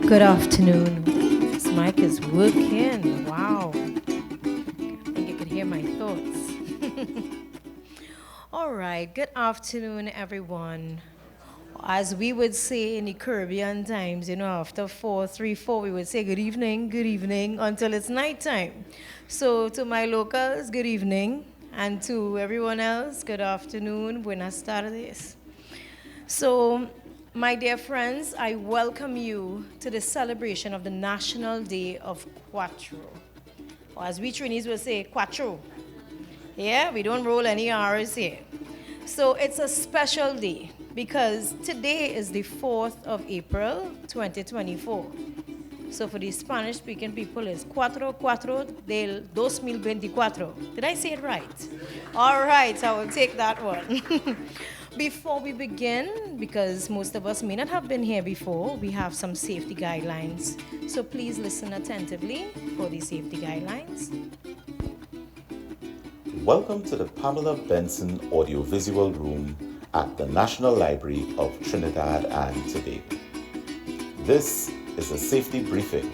Good afternoon. This mic is working. Wow. I think you could hear my thoughts. All right. Good afternoon, everyone. As we would say in the Caribbean times, after 4, 3, 4, we would say good evening, until it's nighttime. So to my locals, good evening. And to everyone else, good afternoon, buenas tardes. So, my dear friends, I welcome you to the celebration of the National Day of Cuatro. Or as we Trinis will say, Cuatro. Yeah, we don't roll any R's here. So it's a special day because today is the 4th of April, 2024. So for the Spanish-speaking people, it's Cuatro del 2024. Did I say it right? All right, I will take that one. Before we begin, because most of us may not have been here before, we have some safety guidelines. So please listen attentively for the safety guidelines. Welcome to the Pamela Benson Audiovisual Room at the National Library of Trinidad and Tobago. This is a safety briefing.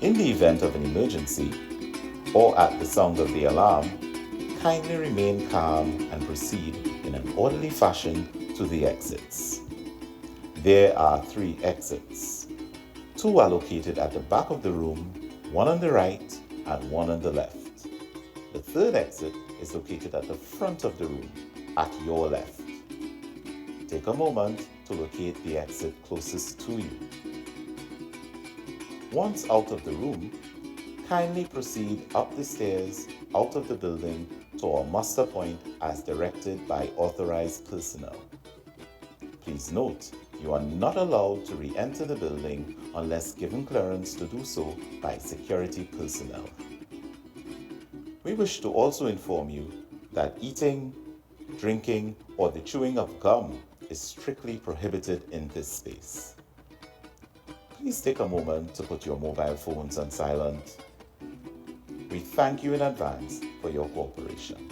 In the event of an emergency or at the sound of the alarm, kindly remain calm and proceed in an orderly fashion to the exits. There are 3 exits. 2 are located at the back of the room, 1 on the right and 1 on the left. The 3rd exit is located at the front of the room, at your left. Take a moment to locate the exit closest to you. Once out of the room, kindly proceed up the stairs out of the building to our muster point as directed by authorized personnel. Please note, you are not allowed to re-enter the building unless given clearance to do so by security personnel. We wish to also inform you that eating, drinking, or the chewing of gum is strictly prohibited in this space. Please take a moment to put your mobile phones on silent. We thank you in advance for your cooperation.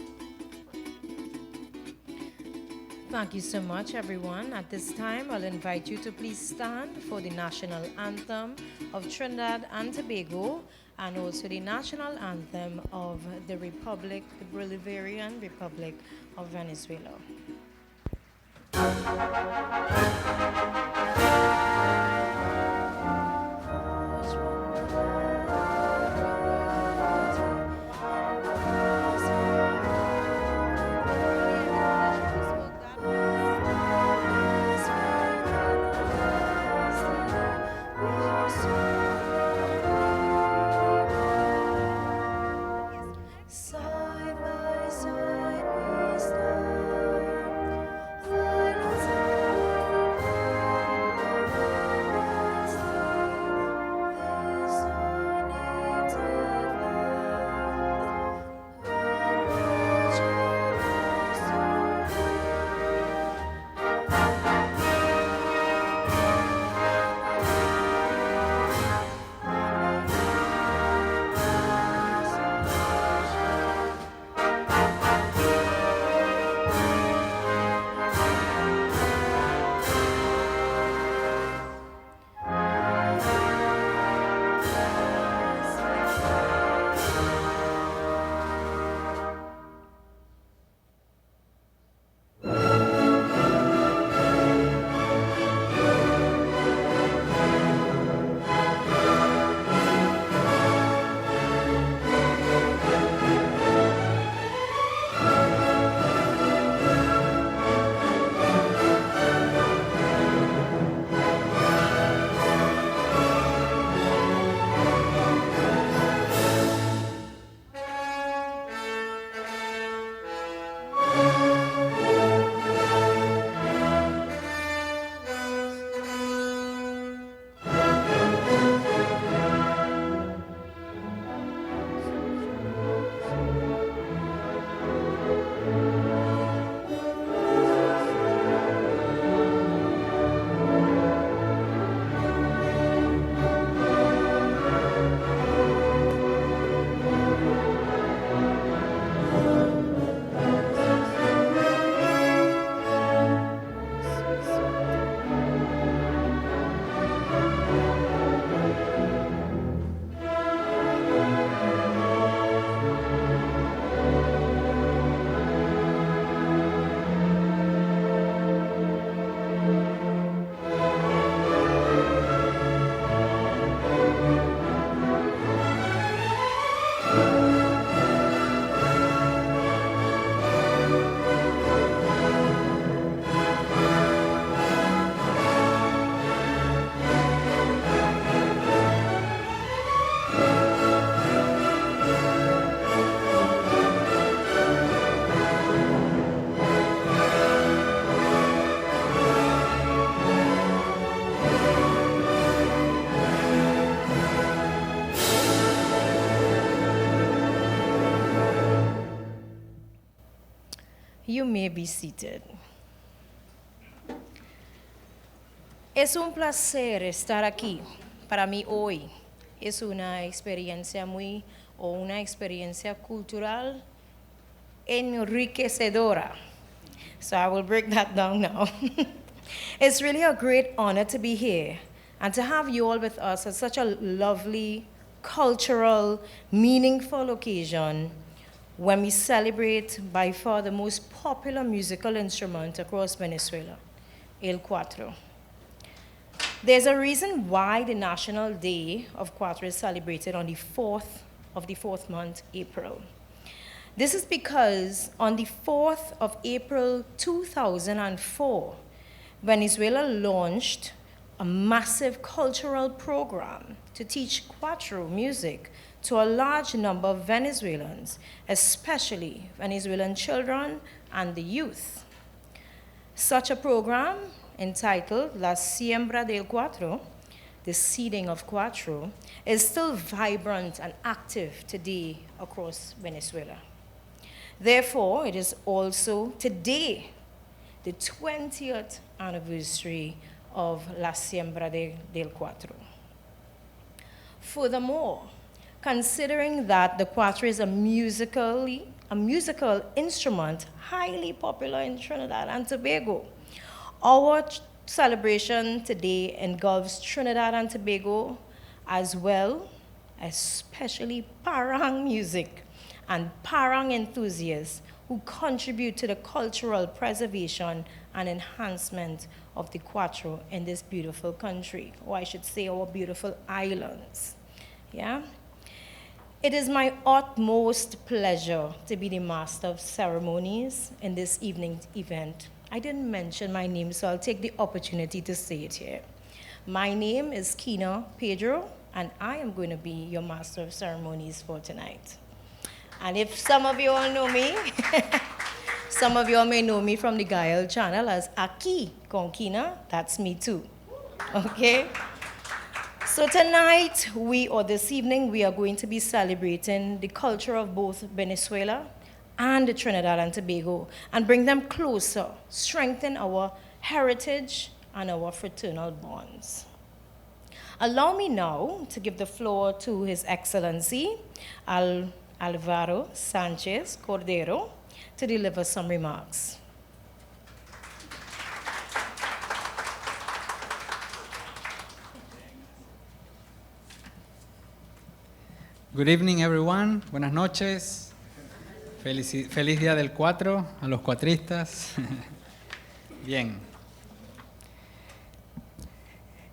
Thank you so much, everyone. At this time, I'll invite you to please stand for the national anthem of Trinidad and Tobago and also the national anthem of the Bolivarian Republic of Venezuela. You may be seated. Es un placer estar aquí. Para mí hoy es una experiencia una experiencia cultural enriquecedora. So I will break that down now. It's really a great honor to be here and to have you all with us at such a lovely, cultural, meaningful occasion when we celebrate by far the most popular musical instrument across Venezuela, el cuatro. There's a reason why the National Day of Cuatro is celebrated on the 4th of the 4th month, April. This is because on the 4th of April 2004, Venezuela launched a massive cultural program to teach cuatro music to a large number of Venezuelans, especially Venezuelan children and the youth. Such a program, entitled La Siembra del Cuatro, the seeding of cuatro, is still vibrant and active today across Venezuela. Therefore, it is also today the 20th anniversary of La Siembra del Cuatro. Furthermore, considering that the cuatro is a musical instrument highly popular in Trinidad and Tobago, our celebration today engulfs Trinidad and Tobago as well, especially parang music and parang enthusiasts who contribute to the cultural preservation and enhancement of the cuatro in this beautiful country, or I should say our beautiful islands. Yeah? It is my utmost pleasure to be the master of ceremonies in this evening's event. I didn't mention my name, so I'll take the opportunity to say it here. My name is Kina Pedro, and I am going to be your master of ceremonies for tonight. And if some of you all know me, some of you all may know me from the Gael channel as Aki con Kina. That's me too. Okay? So tonight, this evening, we are going to be celebrating the culture of both Venezuela and the Trinidad and Tobago, and bring them closer, strengthen our heritage and our fraternal bonds. Allow me now to give the floor to His Excellency Alvaro Sanchez Cordero to deliver some remarks. Good evening, everyone. Buenas noches. Feliz Día del Cuatro a los cuatristas. Bien.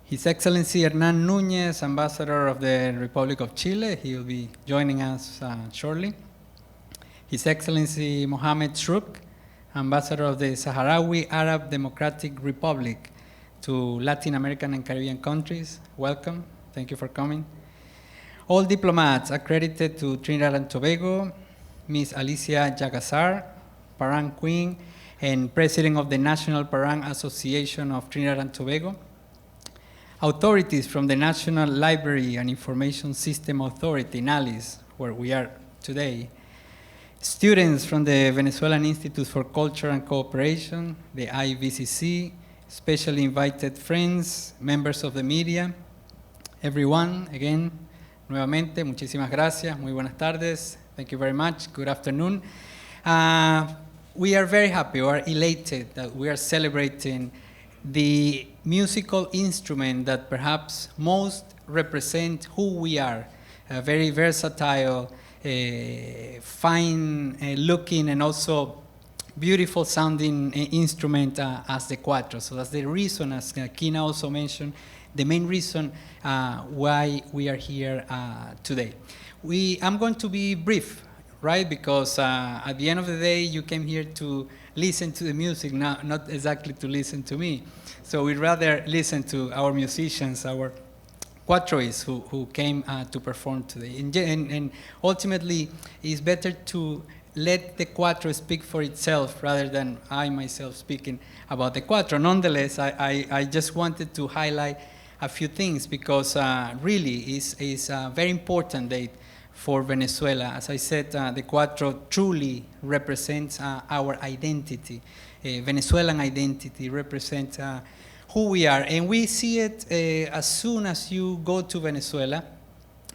His Excellency Hernán Núñez, Ambassador of the Republic of Chile, he will be joining us shortly. His Excellency Mohamed Shrouk, Ambassador of the Sahrawi Arab Democratic Republic to Latin American and Caribbean countries, welcome. Thank you for coming. All diplomats accredited to Trinidad and Tobago, Ms. Alicia Jagazar, Parang Queen, and President of the National Parang Association of Trinidad and Tobago. Authorities from the National Library and Information System Authority, NALIS, where we are today. Students from the Venezuelan Institute for Culture and Cooperation, the IVCC, specially invited friends, members of the media, everyone, again, nuevamente, muchísimas gracias, muy buenas tardes. Thank you very much. Good afternoon. We are very happy, we are elated that we are celebrating the musical instrument that perhaps most represent who we are, a very versatile, fine looking and also beautiful sounding instrument as the cuatro. So that's the reason, as Kina also mentioned, the main reason why we are here today. I'm going to be brief, right? Because at the end of the day, you came here to listen to the music, not exactly to listen to me. So we'd rather listen to our musicians, our cuatroists who came to perform today. And ultimately, it's better to let the cuatro speak for itself rather than I myself speaking about the cuatro. Nonetheless, I just wanted to highlight a few things because really it's a very important date for Venezuela. As I said, the Cuatro truly represents our identity. Venezuelan identity represents who we are. And we see it as soon as you go to Venezuela.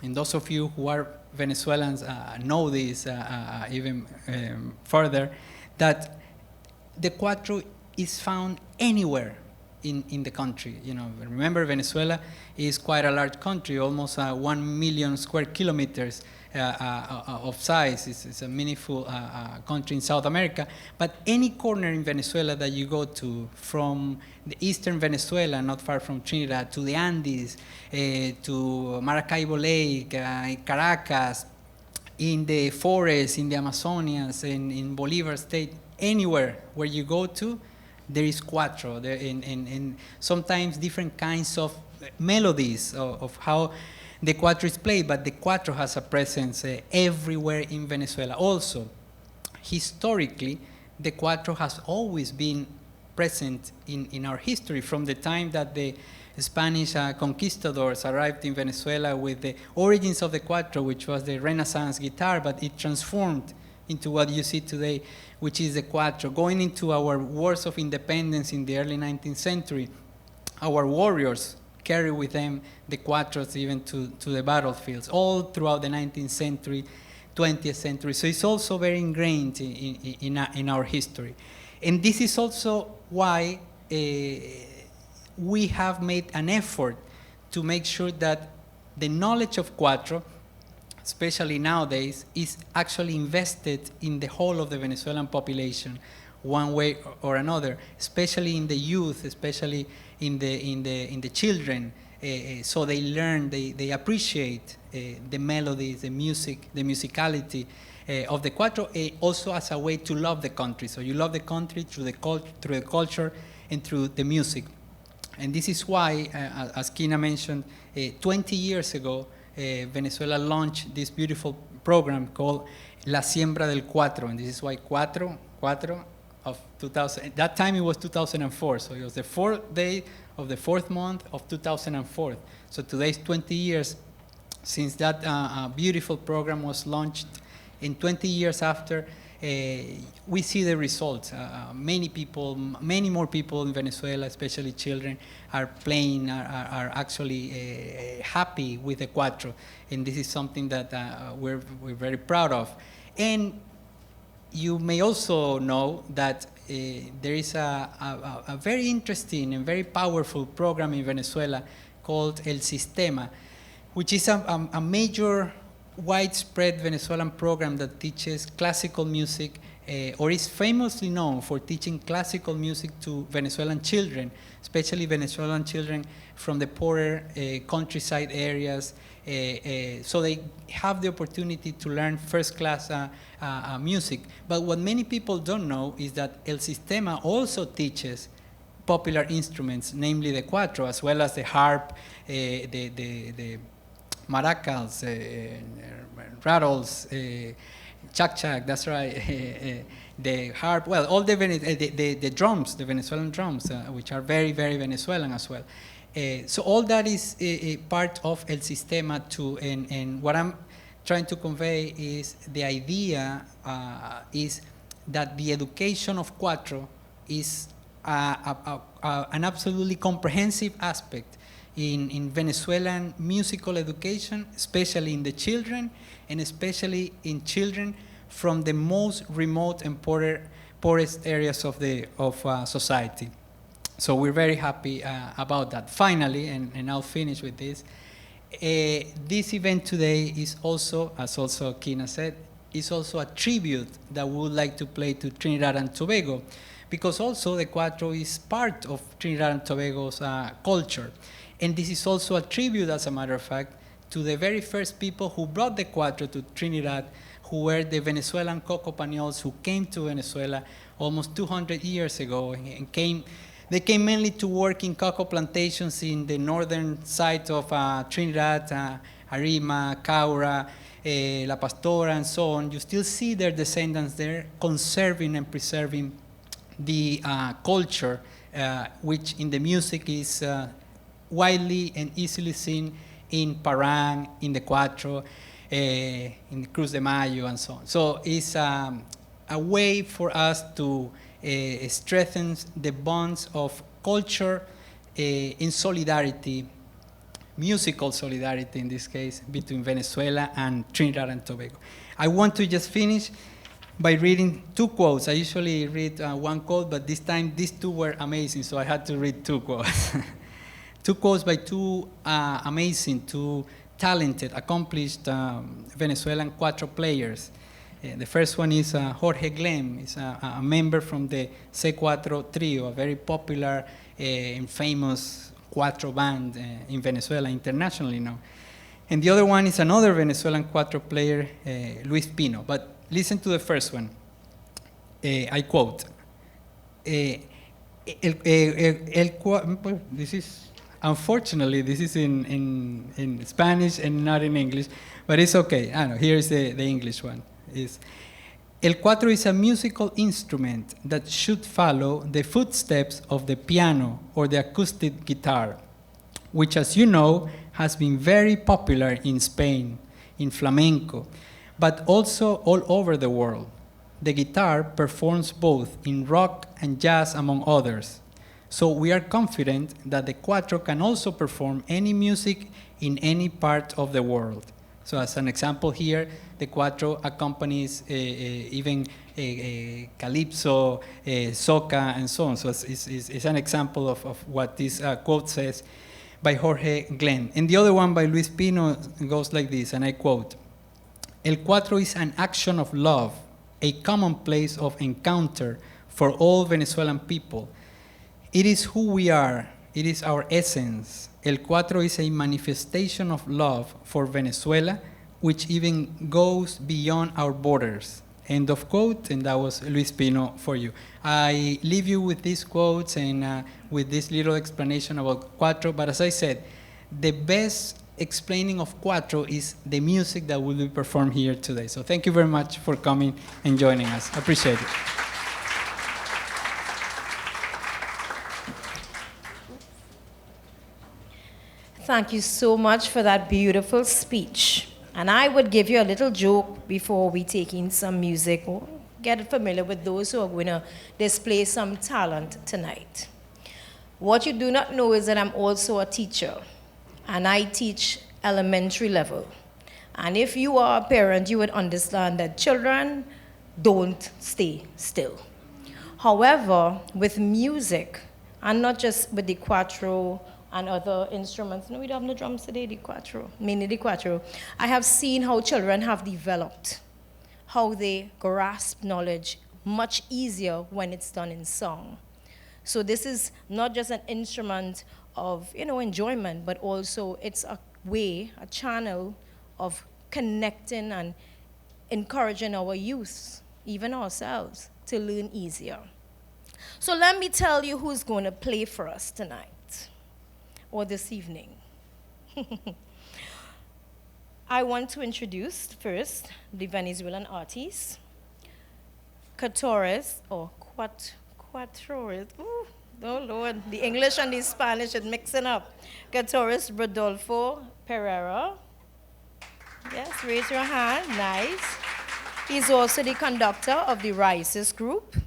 And those of you who are Venezuelans know this even further, that the Cuatro is found anywhere in the country. You know, remember, Venezuela is quite a large country, almost 1 million square kilometers of size. It's a meaningful country in South America. But any corner in Venezuela that you go to, from the eastern Venezuela, not far from Trinidad, to the Andes, to Maracaibo Lake, Caracas, in the forests, in the Amazonias, in Bolivar State, anywhere where you go to, there is Cuatro, and sometimes different kinds of melodies of how the Cuatro is played, but the Cuatro has a presence everywhere in Venezuela. Also, historically, the Cuatro has always been present in our history, from the time that the Spanish conquistadors arrived in Venezuela with the origins of the Cuatro, which was the Renaissance guitar, but it transformed into what you see today, which is the Cuatro. Going into our wars of independence in the early 19th century, our warriors carry with them the Cuatros even to the battlefields, all throughout the 19th century, 20th century. So it's also very ingrained in our history. And this is also why we have made an effort to make sure that the knowledge of Cuatro, especially nowadays, is actually invested in the whole of the Venezuelan population, one way or another, especially in the youth, especially in the children, so they learn, they appreciate the melodies, the music, the musicality of the Cuatro, also as a way to love the country. So you love the country through the culture and through the music. And this is why, as Kina mentioned, 20 years ago, Venezuela launched this beautiful program called La Siembra del Cuatro, and this is why Cuatro of 2000. At that time it was 2004, so it was the fourth day of the fourth month of 2004. So today's 20 years since that beautiful program was launched. In 20 years after, we see the results. Many more people in Venezuela, especially children, are playing, are actually happy with the Cuatro, and this is something that we're very proud of. And you may also know that there is a very interesting and very powerful program in Venezuela called El Sistema, which is a major widespread Venezuelan program that teaches classical music, or is famously known for teaching classical music to Venezuelan children, especially Venezuelan children from the poorer countryside areas, so they have the opportunity to learn first-class music. But what many people don't know is that El Sistema also teaches popular instruments, namely the Cuatro, as well as the harp, the maracas, rattles, chak-chak, that's right, the harp, well, all the drums, the Venezuelan drums, which are very, very Venezuelan as well. So all that is a part of El Sistema too, and what I'm trying to convey is the idea is that the education of Cuatro is an absolutely comprehensive aspect in Venezuelan musical education, especially in the children, and especially in children from the most remote and poorest areas of society. So we're very happy about that. Finally, and I'll finish with this, this event today is also, as also Kina said, is also a tribute that we would like to play to Trinidad and Tobago, because also the Cuatro is part of Trinidad and Tobago's culture. And this is also a tribute, as a matter of fact, to the very first people who brought the Cuatro to Trinidad, who were the Venezuelan Coco Pañols, who came to Venezuela almost 200 years ago, and they came mainly to work in cocoa plantations in the northern side of Trinidad, Arima, Caura, La Pastora, and so on. You still see their descendants there conserving and preserving the culture, which in the music is widely and easily seen in Parang, in the Cuatro, in Cruz de Mayo and so on. So it's a way for us to strengthen the bonds of culture in solidarity, musical solidarity in this case, between Venezuela and Trinidad and Tobago. I want to just finish by reading two quotes. I usually read one quote, but this time these two were amazing, so I had to read two quotes. Two quotes by two amazing, two talented, accomplished Venezuelan Cuatro players. The first one is Jorge Glem. He's a member from the Cuatro trio, a very popular and famous Cuatro band in Venezuela, internationally now. And the other one is another Venezuelan Cuatro player, Luis Pino. But listen to the first one. I quote, this is, unfortunately, this is in Spanish and not in English, but it's okay. I know, here's the English one. El cuatro is a musical instrument that should follow the footsteps of the piano or the acoustic guitar, which, as you know, has been very popular in Spain, in flamenco, but also all over the world. The guitar performs both in rock and jazz, among others. So we are confident that the cuatro can also perform any music in any part of the world. So as an example here, the cuatro accompanies even calypso, soca, and so on. So it's an example of what this quote says by Jorge Glenn. And the other one by Luis Pino goes like this, and I quote, El cuatro is an action of love, a common place of encounter for all Venezuelan people. It is who we are. It is our essence. El cuatro is a manifestation of love for Venezuela, which even goes beyond our borders. End of quote, and that was Luis Pino for you. I leave you with these quotes and with this little explanation about cuatro, but as I said, the best explaining of cuatro is the music that will be performed here today. So thank you very much for coming and joining us. I appreciate it. Thank you so much for that beautiful speech. And I would give you a little joke before we take in some music, or get familiar with those who are going to display some talent tonight. What you do not know is that I'm also a teacher, and I teach elementary level. And if you are a parent, you would understand that children don't stay still. However, with music, and not just with the cuatro and other instruments. No, we don't have no drums today, the cuatro, mainly the cuatro. I have seen how children have developed, how they grasp knowledge much easier when it's done in song. So this is not just an instrument of, enjoyment, but also it's a way, a channel of connecting and encouraging our youth, even ourselves, to learn easier. So let me tell you who's going to play for us tonight, or this evening. I want to introduce first the Venezuelan artist, Cuatro, or Cuatro. Ooh, oh Lord, the English and the Spanish is mixing up. Cuatro Rodolfo Pereira. Yes, raise your hand, nice. He's also the conductor of the Rises group.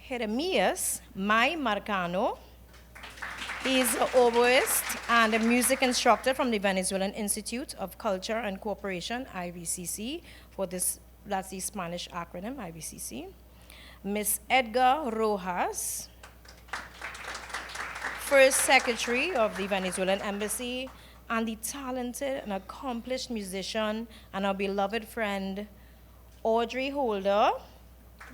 Jeremias Mai Marcano. He's an oboist and a music instructor from the Venezuelan Institute of Culture and Cooperation, IVCC, that's the Spanish acronym, IVCC. Miss Edgar Rojas, First Secretary of the Venezuelan Embassy, and the talented and accomplished musician and our beloved friend, Audrey Holder.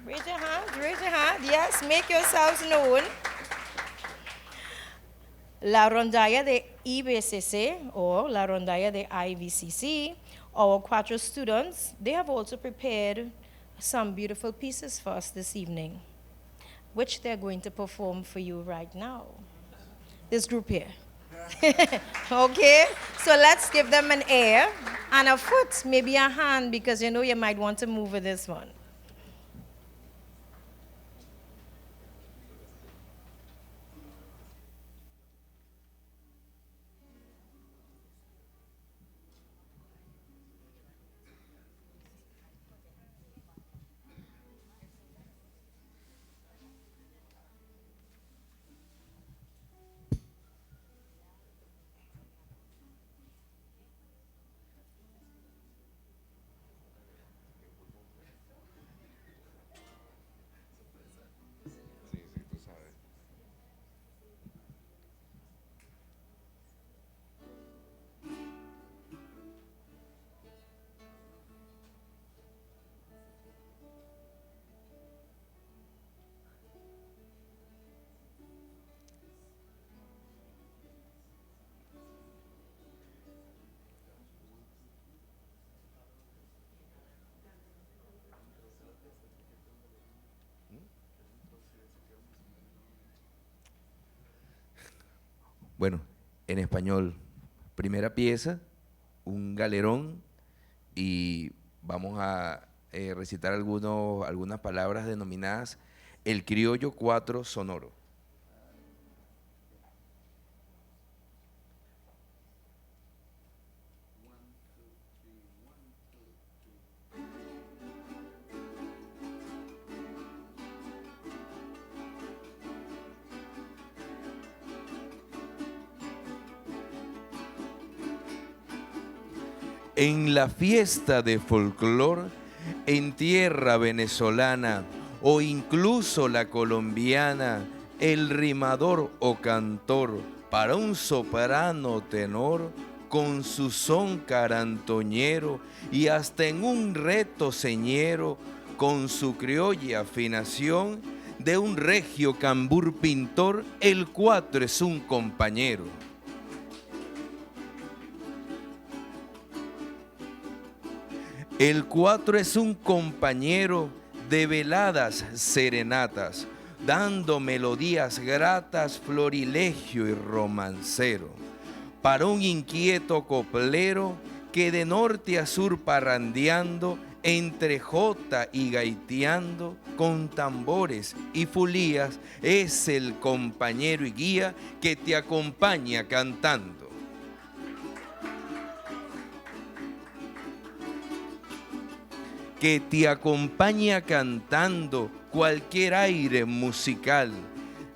Raise your hand, yes, make yourselves known. La Rondalla de IBCC, or La Rondalla de IVCC, our Cuatro students, they have also prepared some beautiful pieces for us this evening, which they're going to perform for you right now. This group here. Okay, so let's give them an air and a foot, maybe a hand, because you might want to move with this one. Bueno, en español, primera pieza, un galerón, y vamos a recitar algunas palabras denominadas el criollo cuatro sonoro. En la fiesta de folclor, en tierra venezolana o incluso la colombiana, el rimador o cantor para un soprano tenor con su son carantoñero y hasta en un reto señero con su criolla afinación de un regio cambur pintor, el cuatro es un compañero. El cuatro es un compañero de veladas serenatas, dando melodías gratas, florilegio y romancero, para un inquieto coplero que de norte a sur parrandeando, entre jota y gaiteando, con tambores y fulías, es el compañero y guía que te acompaña cantando. Que te acompaña cantando cualquier aire musical,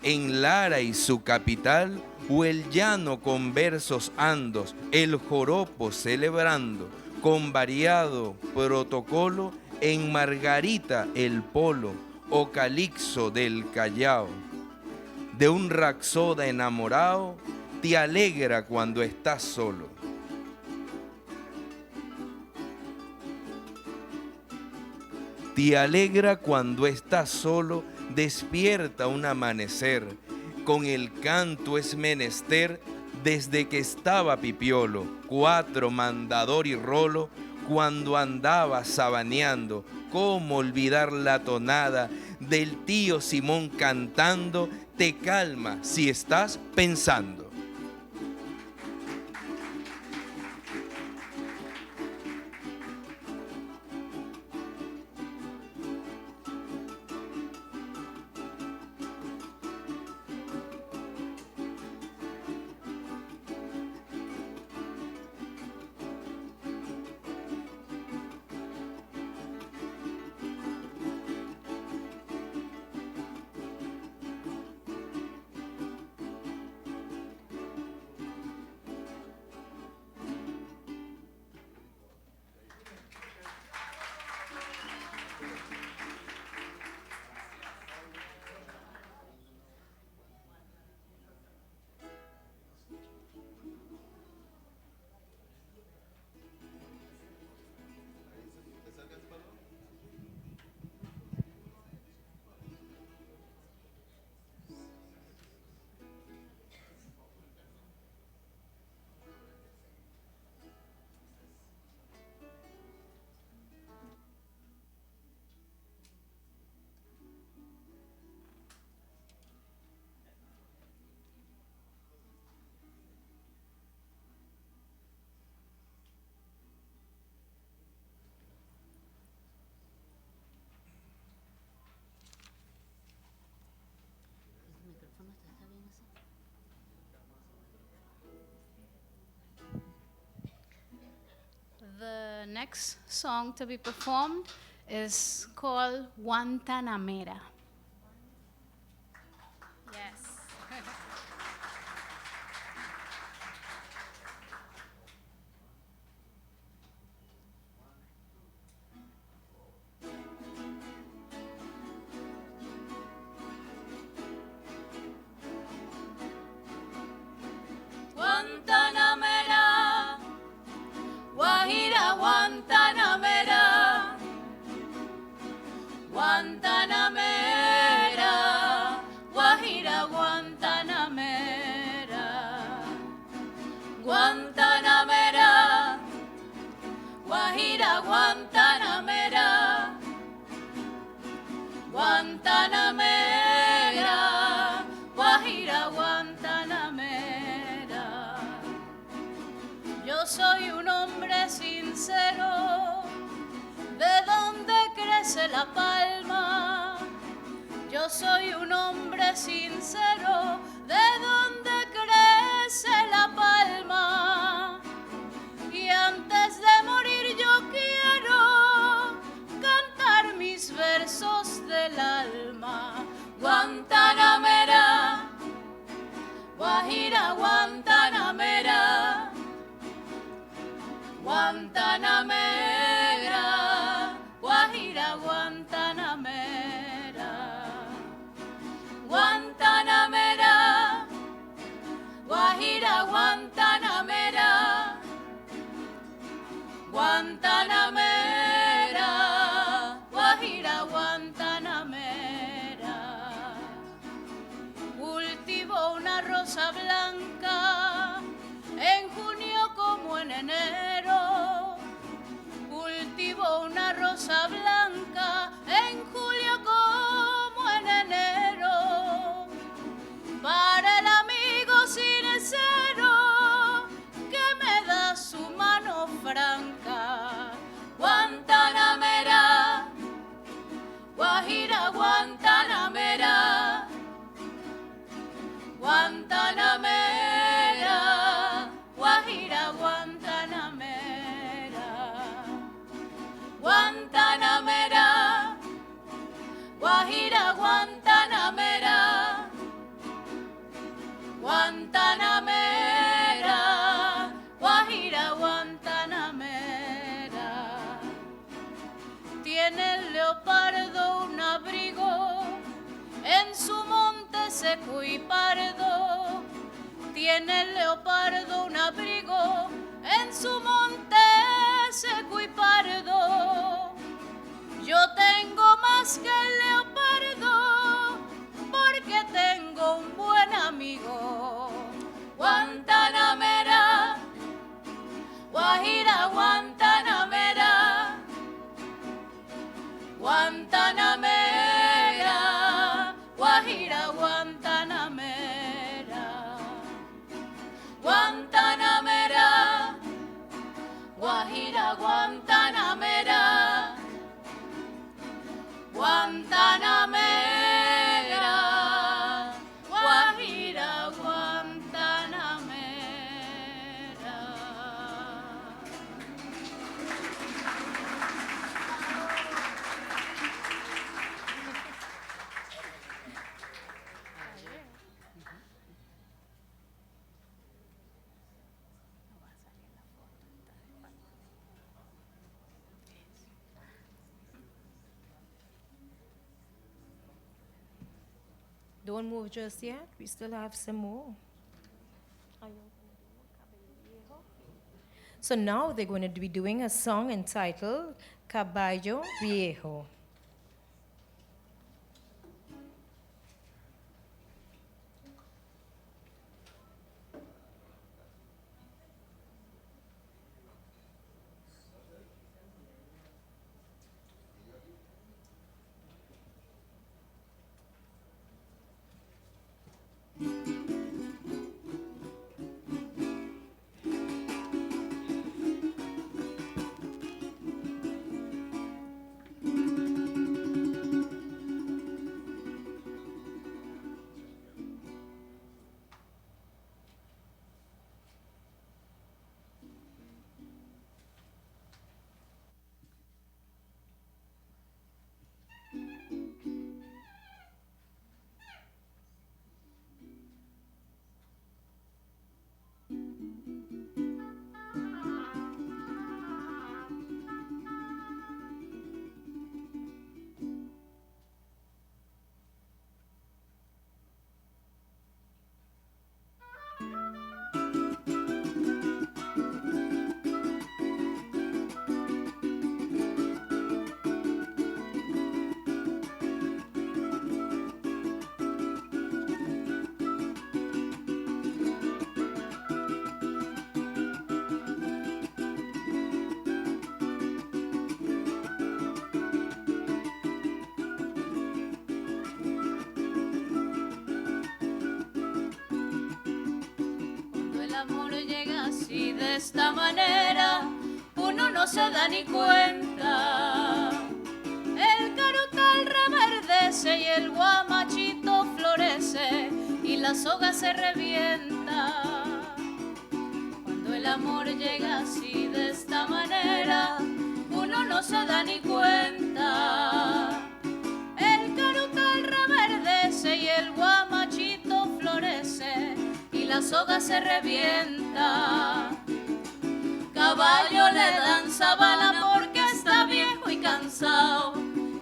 en Lara y su capital, o el llano con versos andos, el joropo celebrando, con variado protocolo, en Margarita el polo, o calixo del Callao. De un rapsoda enamorado, te alegra cuando estás solo. Te alegra cuando estás solo, despierta un amanecer. Con el canto es menester desde que estaba Pipiolo, cuatro mandador y rolo, cuando andaba sabaneando. ¿Cómo olvidar la tonada del tío Simón cantando? Te calma si estás pensando. The next song to be performed is called Guantanamera. Yes. Guantanamera, Guajira, Guantanamera, Guantanamera, Guajira, Guantanamera, Guantanamera, Guajira, Guantanamera, Guantanamera, Guajira, Guantanamera. la palma. Yo soy un hombre sincero, de donde crece la palma. Y antes de morir yo quiero cantar mis versos del alma. Guantanamera, Guajira, Guantanamera, Guantanamera, Guajira, Guantanamera, Guantanamera, Guajira, Guantanamera, Guantanamera, Guajira, Guantanamera. Cultivo una rosa blanca en junio como en enero. Cultivo una rosa blanca en julio como en enero. Para el amigo sincero que me da su mano franca. Guantanamera, Guajira, Guantanamera, Guantanamera, Guajira, Guantanamera, Guantanamera, Guajira, Guantanamera, Guantanamera, Guajira, Guantanamera. Tiene el leopardo un abrigo en su monte seco y pardo. Tiene el leopardo un abrigo en su monte seco y pardo. Yo tengo más que el leopardo porque tengo un buen amigo. Guantanamera, Guajira, Guantanamera, Guantanamera, Guajira, Guantanamera, Guantanamera, Guajira, Guantanamera, Guantanamera, Guajira, Guantanamera. Don't move just yet. We still have some more. So now they're going to be doing a song entitled Caballo Viejo. Y de esta manera uno no se da ni cuenta. El el guamachito florece y la soga se revienta. Cuando el amor llega así de esta manera, uno no se da ni cuenta. El carutal reverdece y el guamachito florece y la soga se revienta. Caballo le dan sabana porque está viejo y cansado,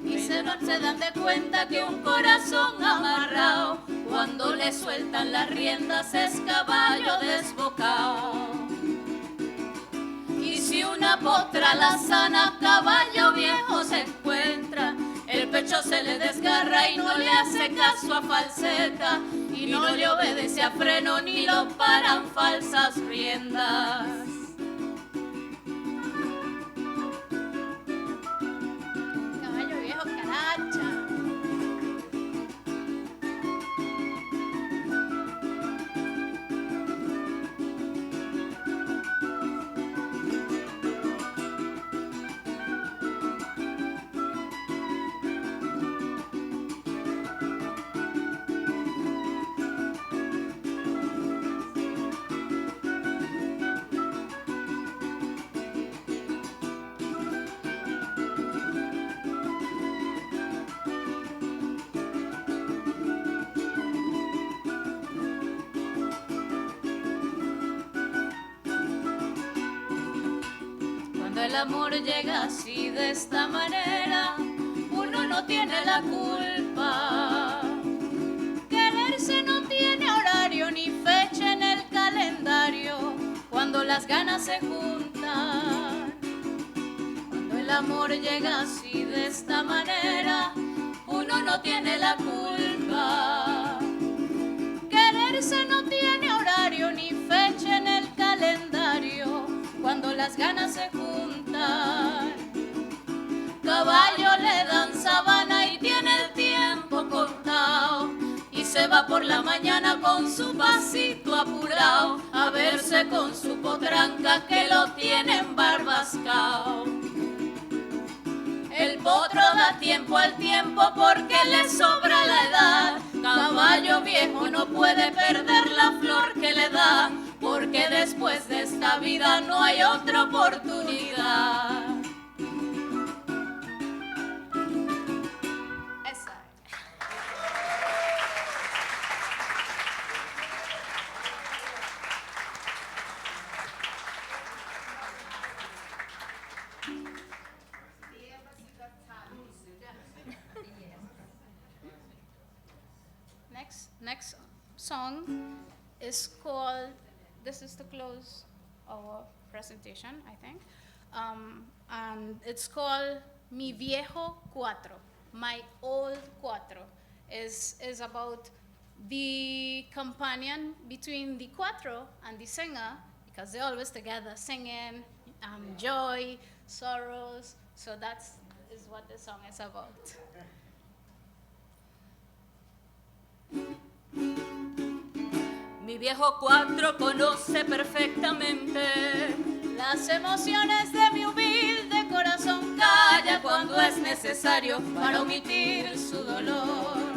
y no se dan de cuenta que un corazón amarrado, cuando le sueltan las riendas es caballo desbocado. Y si una potra la sana, caballo viejo se encuentra, el pecho se le desgarra y no le hace caso a falseta, y no le obedece a freno ni lo paran falsas riendas. Caballo viejo caracha. El amor llega así de esta manera, uno no tiene la culpa. Quererse no tiene horario ni fecha en el calendario, cuando las ganas se juntan. Cuando el amor llega así de esta manera, uno no tiene la culpa. Quererse no tiene horario ni fecha en el calendario, cuando las ganas se juntan. Caballo le dan sabana y tiene el tiempo contado, y se va por la mañana con su pasito apurado a verse con su potranca que lo tiene embarbascao. El potro da tiempo al tiempo porque le sobra la edad. Caballo viejo no puede perder la flor que le da, porque después de esta vida no hay otra oportunidad. Esa. Next song is called, this is to close our presentation, I think, and it's called Mi Viejo Cuatro, My Old Cuatro. Is about the companion between the cuatro and the singer, because they're always together singing, joy, sorrows, so that is what the song is about. Mi viejo cuatro conoce perfectamente las emociones de mi humilde corazón, calla cuando es necesario para omitir su dolor.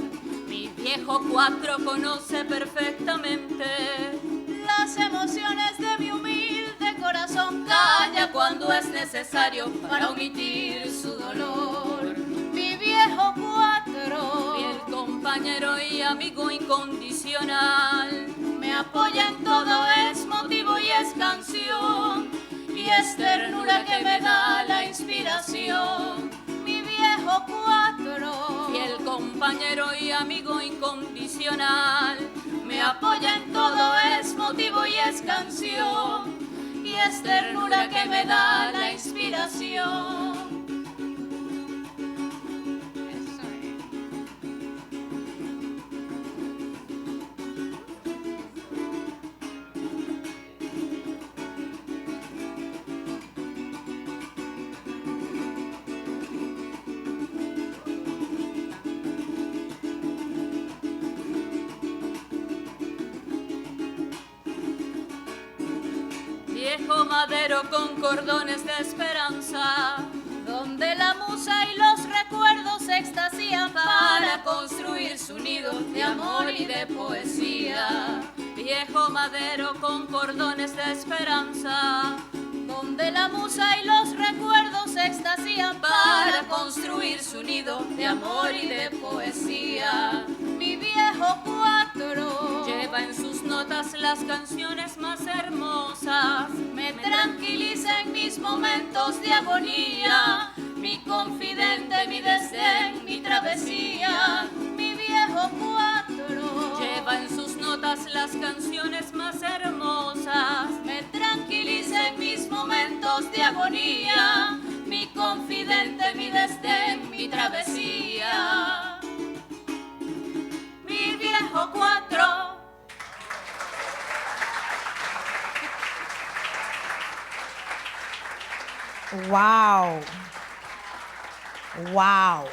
Mi viejo cuatro conoce perfectamente las emociones de mi humilde corazón, calla cuando es necesario para omitir su dolor. Mi viejo cuatro, fiel compañero y amigo incondicional, me apoya en todo, es motivo y es canción, y es ternura que me da la inspiración. Mi viejo cuatro, fiel compañero y amigo incondicional, me apoya en todo, es motivo y es canción, y es ternura que me da la inspiración. Viejo madero con cordones de esperanza, donde la musa y los recuerdos se extasían para construir construir su nido de amor y de poesía. Viejo madero con cordones de esperanza, donde la musa y los recuerdos se extasían para construir su nido de amor y de poesía. Mi viejo Cuatro lleva en sus notas las canciones más hermosas, me tranquiliza en mis momentos de agonía, mi confidente, mi desdén, mi travesía. Mi viejo Cuatro lleva en sus notas las canciones más hermosas, me tranquiliza en mis momentos de agonía, mi confidente, mi desdén, mi travesía. Mi viejo Cuatro. Wow. Wow.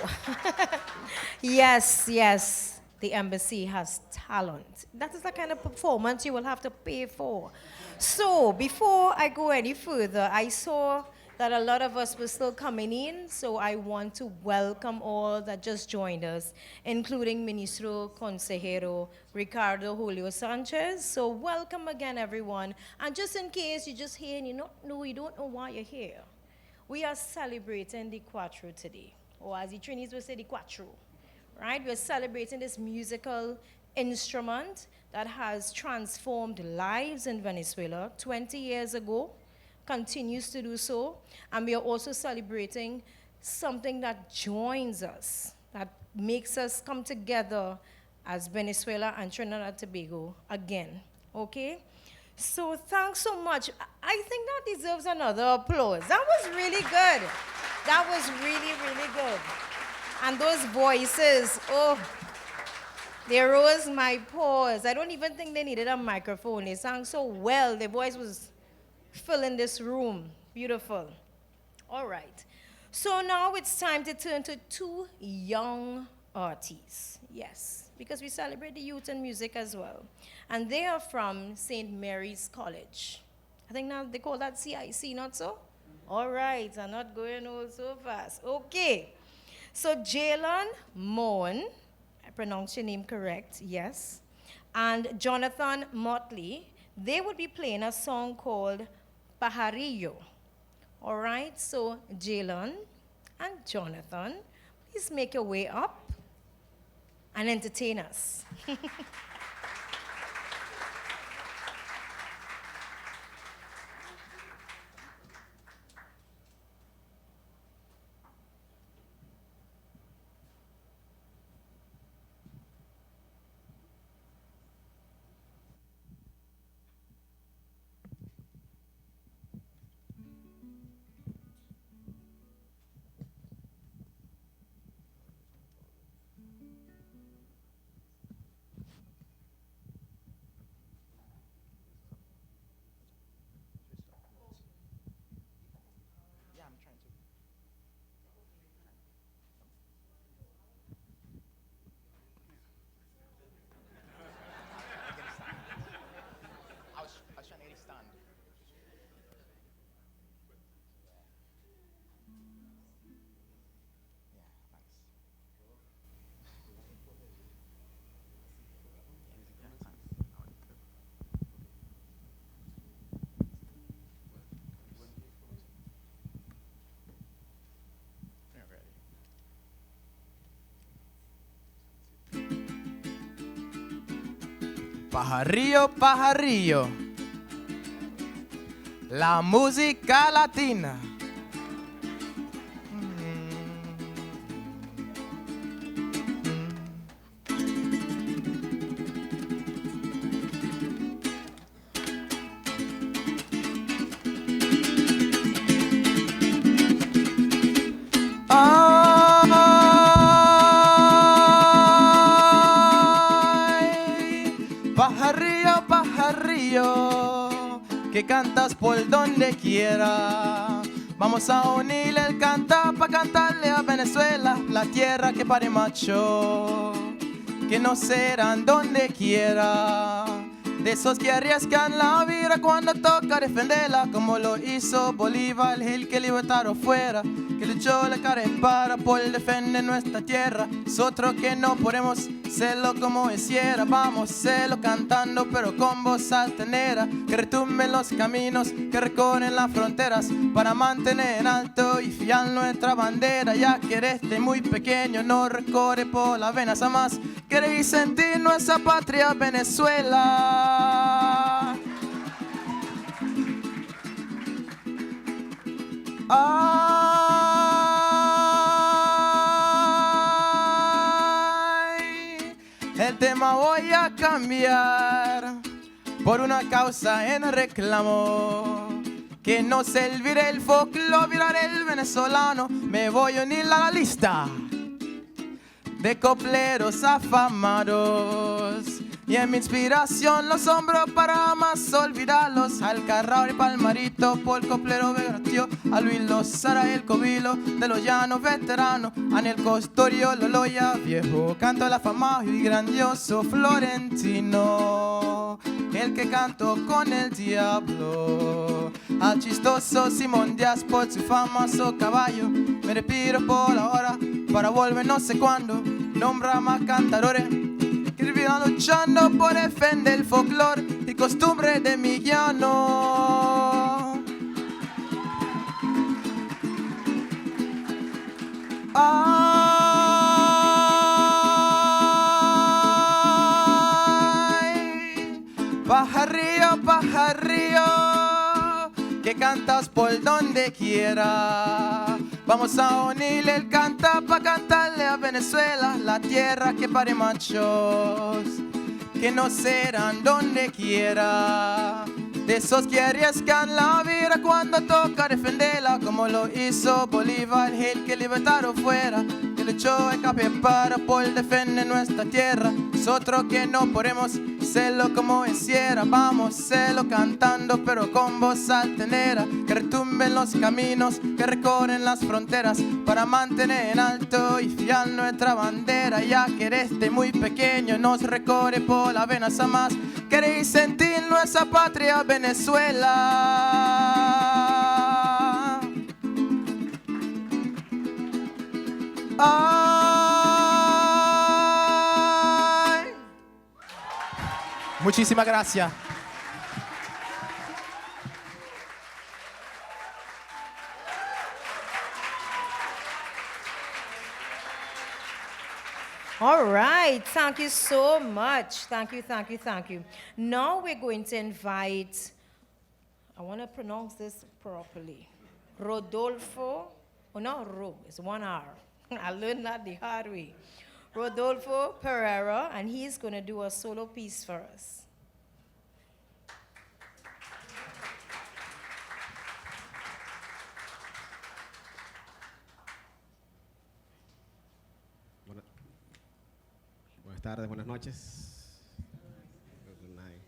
Yes, yes. The embassy has talent. That is the kind of performance you will have to pay for. So, before I go any further, I saw that a lot of us were still coming in, so I want to welcome all that just joined us, including Ministro Consejero Ricardo Julio Sanchez. So welcome again, everyone. And just in case you're just here and you don't know why you're here, we are celebrating the Cuatro today, or as the Trinis will say, the Cuatro, right? We're celebrating this musical instrument that has transformed lives in Venezuela 20 years ago, continues to do so, and we are also celebrating something that joins us, that makes us come together as Venezuela and Trinidad and Tobago again, okay? So thanks so much. I think that deserves another applause. That was really good. That was really, really good. And those voices, oh, they rose my pores. I don't even think they needed a microphone. They sang so well. Their voice was filling this room. Beautiful. All right. So now it's time to turn to two young artists. Yes, because we celebrate the youth in music as well. And they are from St. Mary's College. I think now they call that CIC, not so? All right, I'm not going all so fast. Okay. So Jalen Moen, I pronounced your name correct, yes, and Jonathan Motley, they would be playing a song called Pajarillo. All right, so Jalen and Jonathan, please make your way up and entertain us. Pajarillo, pajarillo, la música latina. Pajarillo, pajarillo, que cantas por donde quiera. Vamos a unir el cantar para cantarle a Venezuela, la tierra que pare macho, que no serán donde quiera. De esos que arriesgan la vida cuando toca defenderla, como lo hizo Bolívar, el que libertaron fuera, que luchó la cara en para por defender nuestra tierra. Nosotros que no podemos serlo como hiciera, vamos a hacerlo cantando pero con voz altanera, que retumben los caminos, que recorren las fronteras, para mantener en alto y fiar nuestra bandera. Ya que eres muy pequeño, no recorre por las venas, jamás queréis sentir nuestra patria Venezuela. Ay, el tema voy a cambiar por una causa en reclamo, que no se olvide el folclore viral el venezolano. Me voy a unir a la lista de copleros afamados, y en mi inspiración los hombros para más olvidarlos. Al Carrao y Palmarito, por coplero Vegatio, a Luis Lozara, el Covilo de los llanos veteranos, a Nel Costorio, Loloya viejo, canto el afamado y grandioso Florentino, el que cantó con el diablo. Al chistoso Simón Díaz por su famoso caballo, me respiro por ahora para volver no sé cuándo. Nombra más cantadores que vivan luchando por defender el folclore y costumbre de mi llano. Ay, pajarillo, pajarillo, que cantas por donde quiera. Vamos a unirle el canta pa' cantarle a Venezuela, la tierra que pare machos, que no serán donde quiera. De esos que arriesgan la vida cuando toca defenderla, como lo hizo Bolívar, el que libertaron fuera, que luchó el cape para por defender nuestra tierra. Nosotros que no podemos serlo como hiciera, vamos a serlo cantando pero con voz altanera, que retumben los caminos, que recorren las fronteras, para mantener en alto y fiar nuestra bandera. Ya que eres muy pequeño, nos recorre por las venas, jamás queréis sentir nuestra patria Venezuela. Ay. Muchísimas gracias. All right, thank you so much. Thank you, thank you, thank you. Now we're going to invite, I want to pronounce this properly, Rodolfo, oh no, Ro, it's one R. I learned that the hard way. Rodolfo Pereira, and he's going to do a solo piece for us. Buenas tardes, buenas noches. Good night.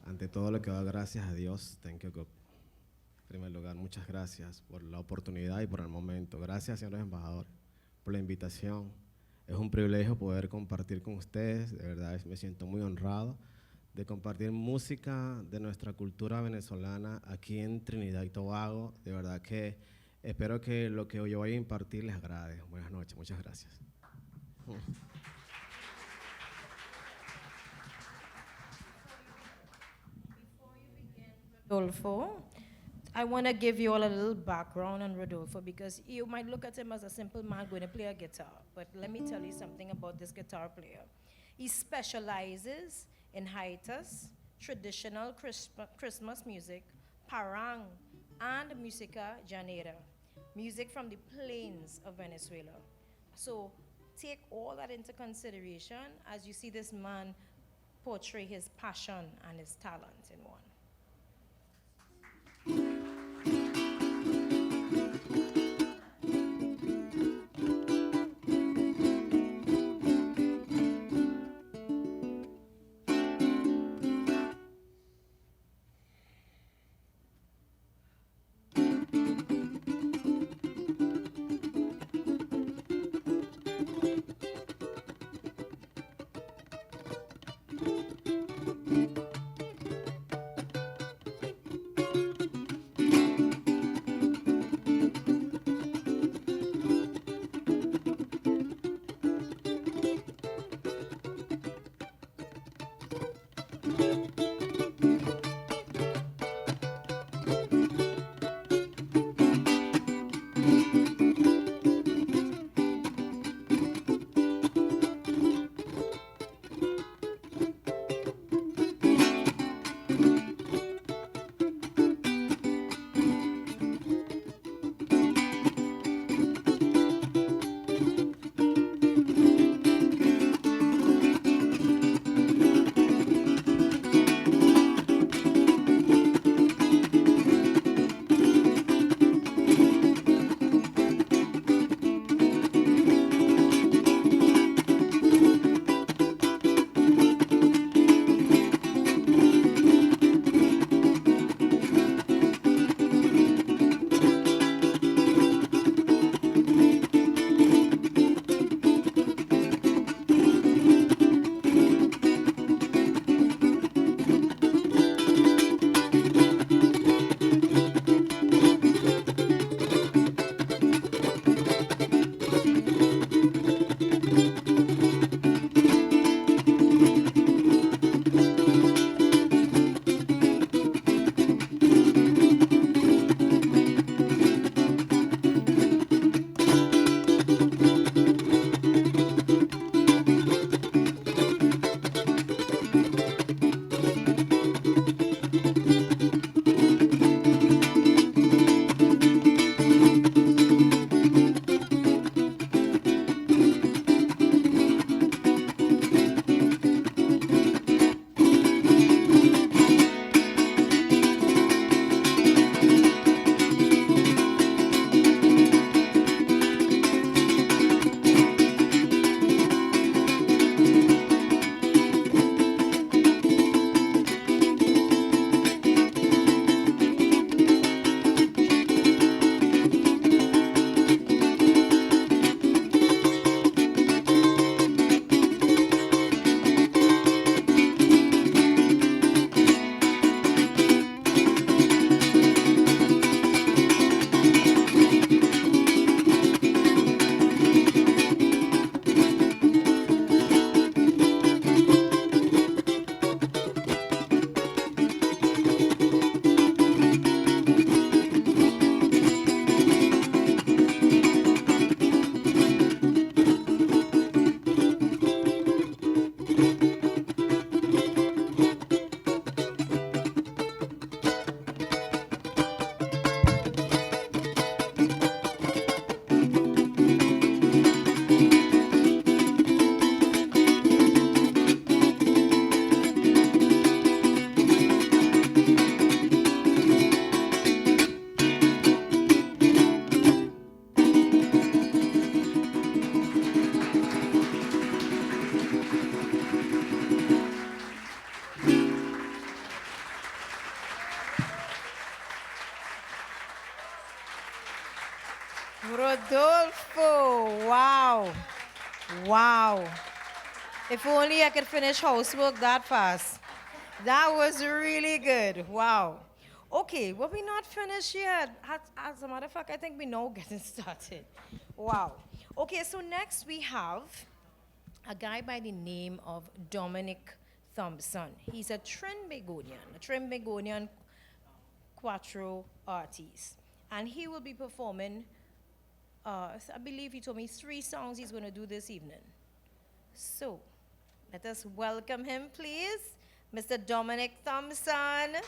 Ante todo lo que doy gracias a Dios, thank you God. En primer lugar, muchas gracias por la oportunidad y por el momento. Gracias, señores embajadores, por la invitación. Es un privilegio poder compartir con ustedes. De verdad, me siento muy honrado de compartir música de nuestra cultura venezolana aquí en Trinidad y Tobago. De verdad que espero que lo que yo voy a impartir les agrade. Buenas noches, muchas gracias. Rodolfo, I want to give you all a little background on Rodolfo, because you might look at him as a simple man going to play a guitar, but let me tell you something about this guitar player. He specializes in hiatus, traditional Christmas music, parang, and música llanera, music from the plains of Venezuela. So take all that into consideration as you see this man portray his passion and his talent in one. Rodolfo, wow. Wow. If only I could finish housework that fast. That was really good. Wow. Okay, well, we're not finished yet. As a matter of fact, I think we're now getting started. Wow. Okay, so next we have a guy by the name of Dominic Thompson. He's a Trinbagonian Cuatro artist. And he will be performing, I believe he told me 3 songs he's going to do this evening. So, let us welcome him, please. Mr. Dominic Thompson.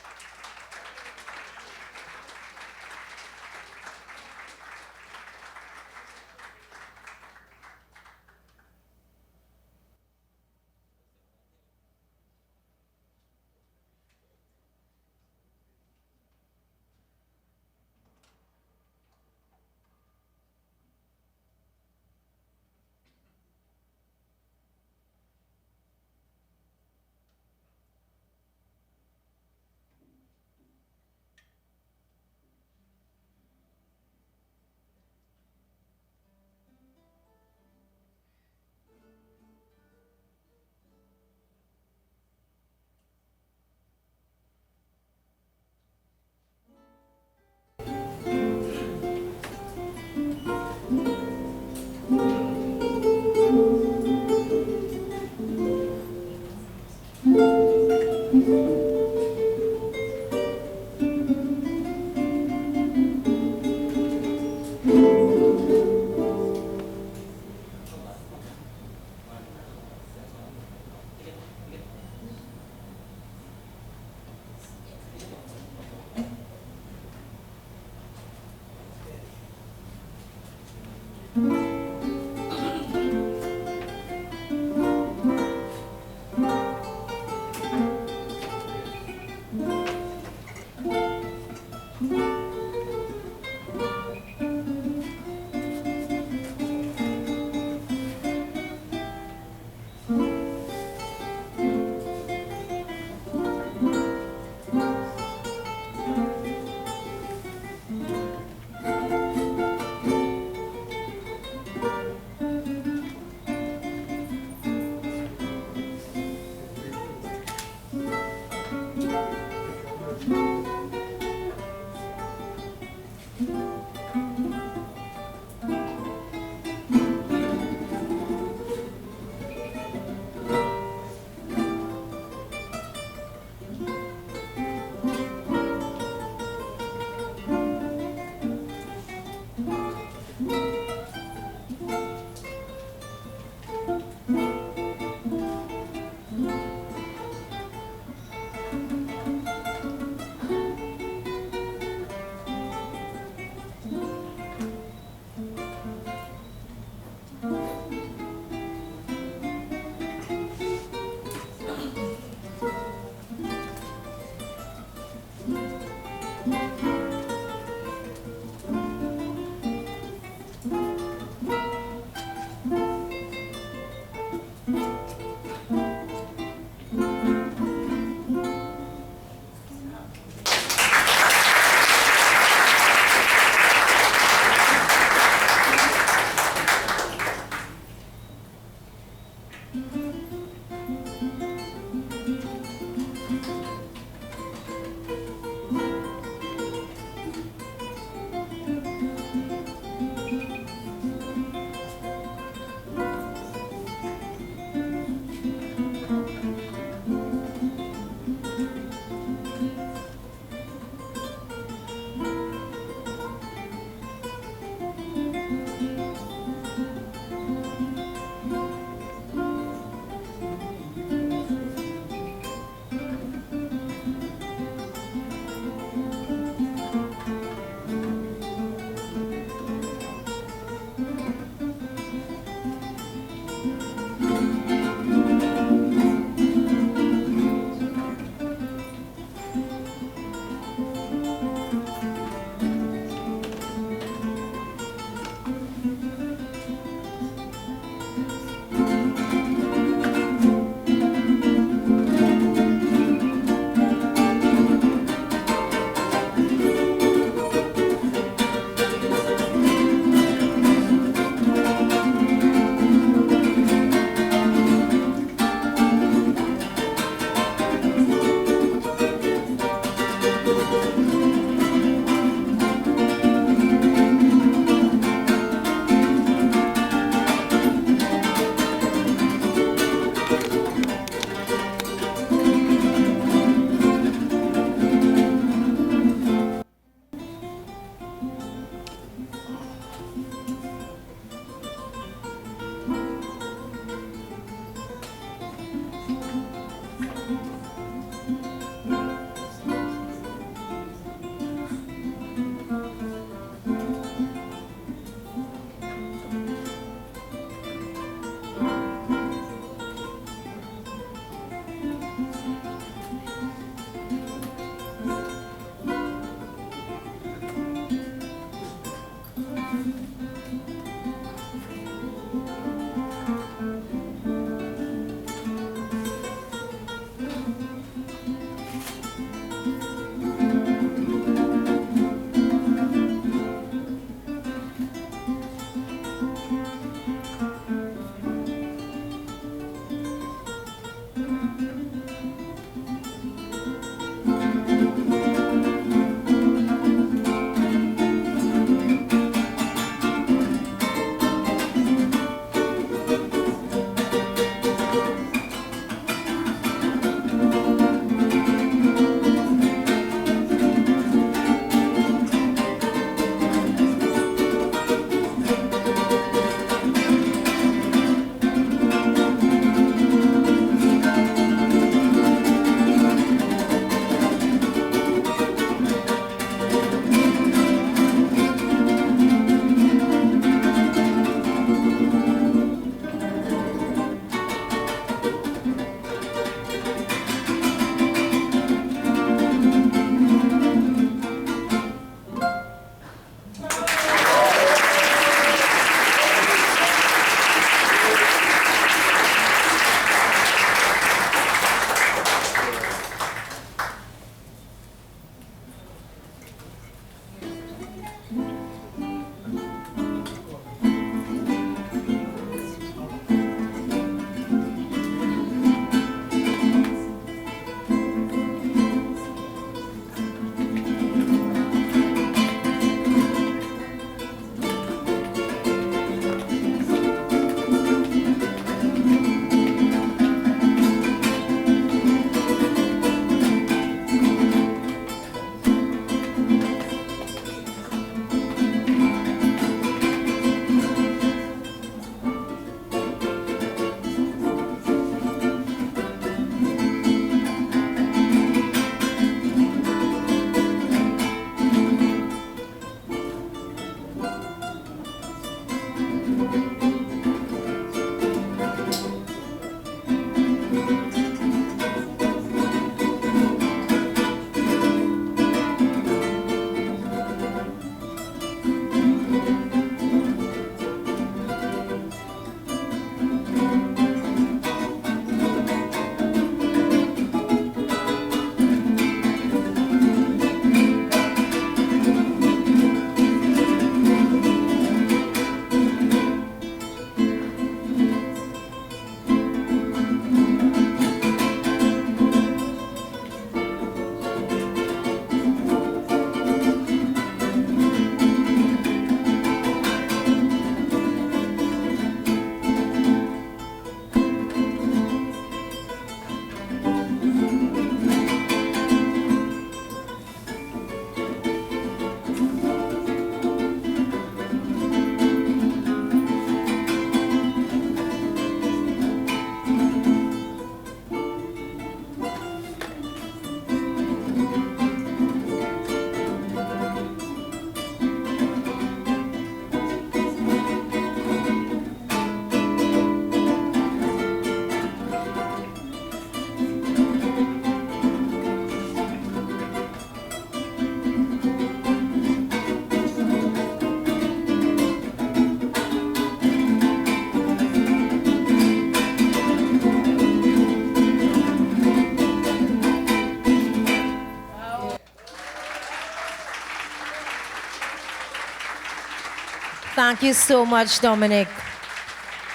Thank you so much, Dominic.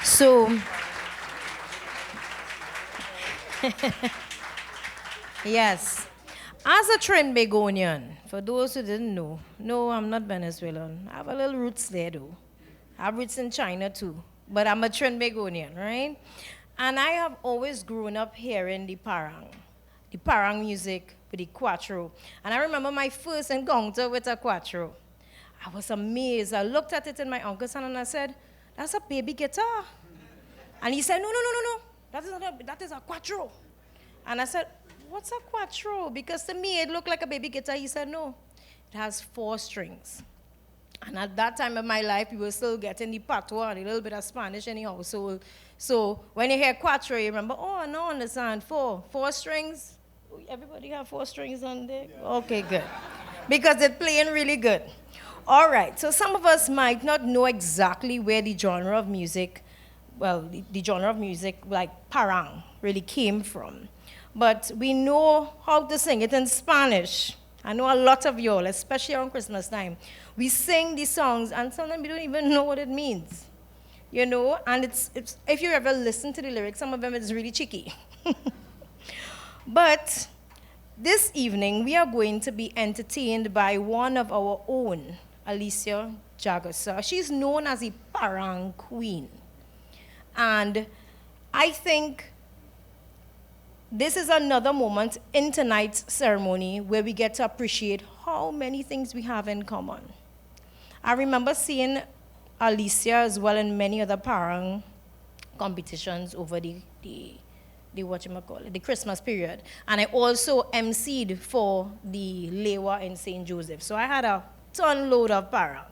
So, yes, as a Trinbagonian, for those who didn't know, no, I'm not Venezuelan. I have a little roots there, though. I have roots in China, too. But I'm a Trinbagonian, right? And I have always grown up hearing the parang music with the Cuatro. And I remember my first encounter with a Cuatro. I was amazed. I looked at it in my uncle's hand and I said, that's a baby guitar. And he said, no, no, no, no, no. That is a Cuatro. And I said, what's a Cuatro? Because to me, it looked like a baby guitar. He said, no, it has 4 strings. And at that time of my life, we were still getting the patois and a little bit of Spanish in the household. So when you hear Cuatro, you remember, oh, no, understand, 4 strings. Everybody have 4 strings on there? Okay, good. Because it's playing really good. All right, so some of us might not know exactly where the genre of music, the genre of music like parang really came from. But we know how to sing it in Spanish. I know a lot of y'all, especially around Christmas time, we sing these songs and sometimes we don't even know what it means. You know, and it's if you ever listen to the lyrics, some of them it's really cheeky. But this evening, we are going to be entertained by one of our own, Alicia Jagasa. She's known as the Parang Queen. And I think this is another moment in tonight's ceremony where we get to appreciate how many things we have in common. I remember seeing Alicia as well in many other Parang competitions over the Christmas period. And I also emceed for the Lewa in St. Joseph. So I had a ton load of Parang.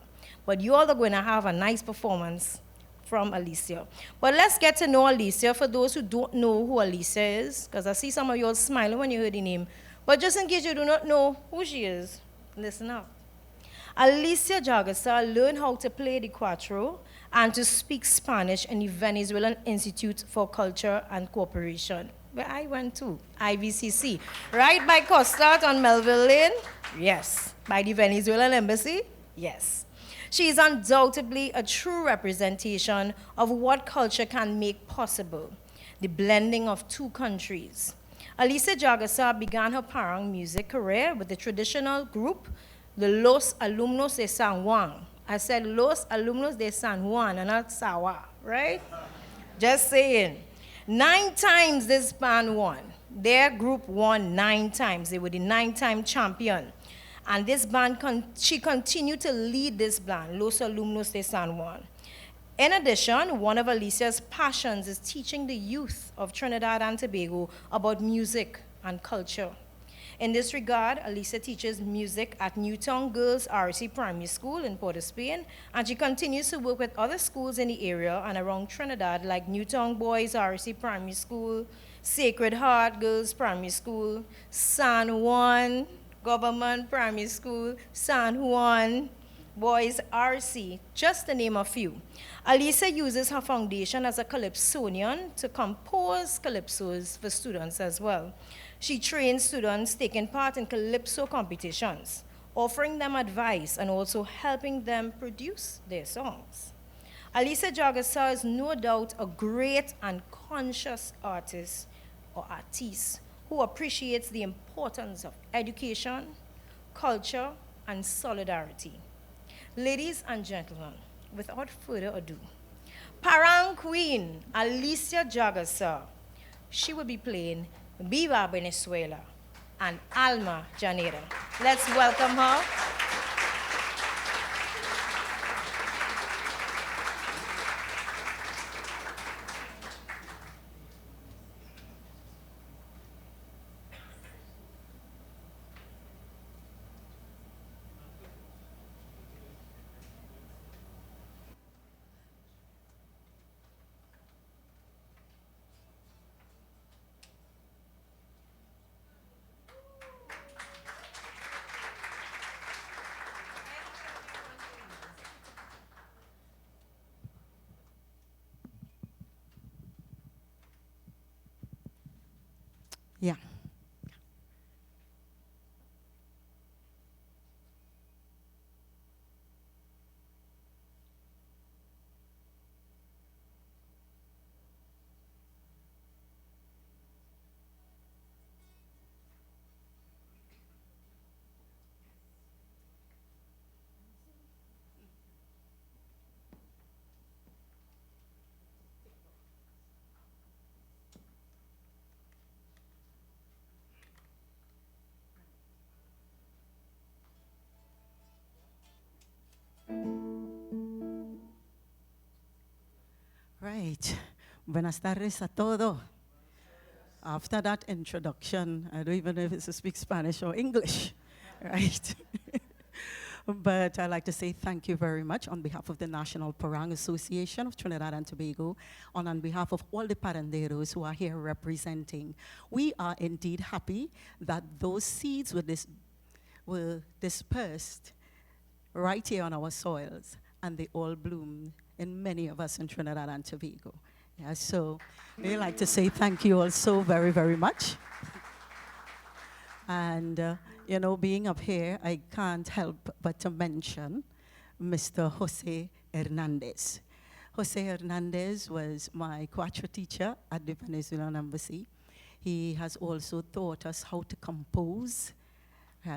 But you all are going to have a nice performance from Alicia. But let's get to know Alicia for those who don't know who Alicia is, because I see some of you all smiling when you heard the name. But just in case you do not know who she is, listen up. Alicia Jagasa learned how to play the Cuatro and to speak Spanish in the Venezuelan Institute for Culture and Cooperation, where I went to, IVCC. Right by Costard on Melville Lane? Yes. By the Venezuelan Embassy? Yes. She is undoubtedly a true representation of what culture can make possible, the blending of 2 countries. Alicia Jagasa began her Parang music career with the traditional group, the Los Alumnos de San Juan. I said Los Alumnos de San Juan and not Sawa, right? Just saying. 9 times this band won. Their group won 9 times. They were the 9-time champion. And this band, she continued to lead this band, Los Alumnos de San Juan. In addition, one of Alicia's passions is teaching the youth of Trinidad and Tobago about music and culture. In this regard, Alicia teaches music at Newtown Girls RC Primary School in Port of Spain, and she continues to work with other schools in the area and around Trinidad, like Newtown Boys RC Primary School, Sacred Heart Girls Primary School, San Juan Government Primary School, San Juan Boys RC, just to name a few. Alicia uses her foundation as a calypsonian to compose calypsos for students as well. She trains students taking part in calypso competitions, offering them advice and also helping them produce their songs. Alicia Jagasa is no doubt a great and conscious artist or artiste who appreciates the importance of education, culture, and solidarity. Ladies and gentlemen, without further ado, Parang Queen Alicia Jagasa. She will be playing Viva Venezuela and Alma Janera. Let's welcome her. Yeah. right. Buenas tardes a todo. After that introduction, I don't even know if it's to speak Spanish or English, right? But I'd like to say thank you very much on behalf of the National Parang Association of Trinidad and Tobago, and on behalf of all the paranderos who are here representing. We are indeed happy that those seeds were dispersed right here on our soils, and they all bloomed in many of us in Trinidad and Tobago. Yeah, so we'd like to say thank you all so very, very much. And, you know, being up here, I can't help but to mention Mr. Jose Hernandez. Jose Hernandez was my Cuatro teacher at the Venezuelan Embassy. He has also taught us how to compose.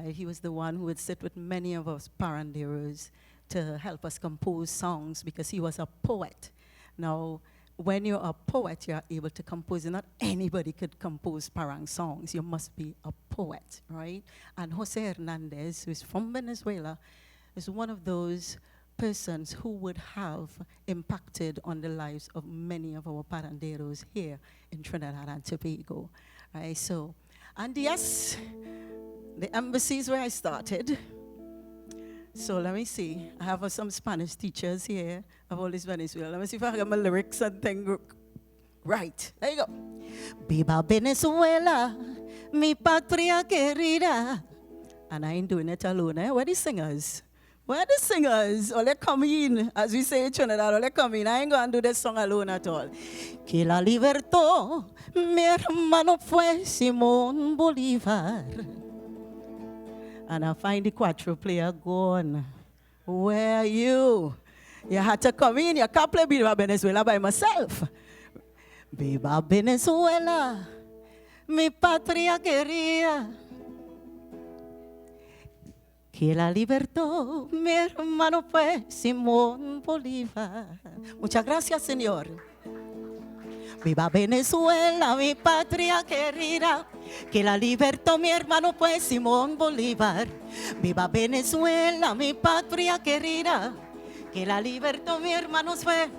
He was the one who would sit with many of us paranderos to help us compose songs because he was a poet. Now, when you're a poet, you're able to compose. Not anybody could compose parang songs. You must be a poet, right? And Jose Hernandez, who's from Venezuela, is one of those persons who would have impacted on the lives of many of our paranderos here in Trinidad and Tobago, right? So, and yes, the embassy is where I started. So let me see. I have some Spanish teachers here of all this Venezuela. Let me see if I get my lyrics and thing right. There you go. Viva Venezuela, mi patria querida. And I ain't doing it alone, eh? Where are the singers? Where are the singers? Oh, they come in, as we say in Trinidad, oh, they come in. I ain't going to do this song alone at all. Que la libertó, mi hermano fue Simón Bolívar. And I find the Cuatro player gone. Where are you? You had to come in. You can't play Viva Venezuela by myself. Viva Venezuela, mi patria querida. Que la libertó, mi hermano fue Simón Bolívar. Muchas gracias, señor. Viva Venezuela, mi patria querida, que la libertó mi hermano fue Simón Bolívar. Viva Venezuela, mi patria querida, que la libertó mi hermano fue.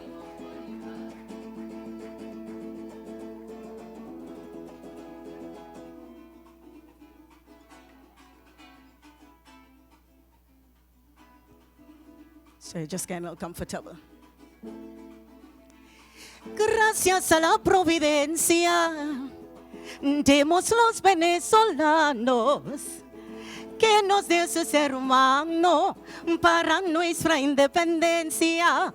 So you're just getting a little comfortable. Gracias a la providencia, demos los venezolanos que nos dio sus hermanos para nuestra independencia.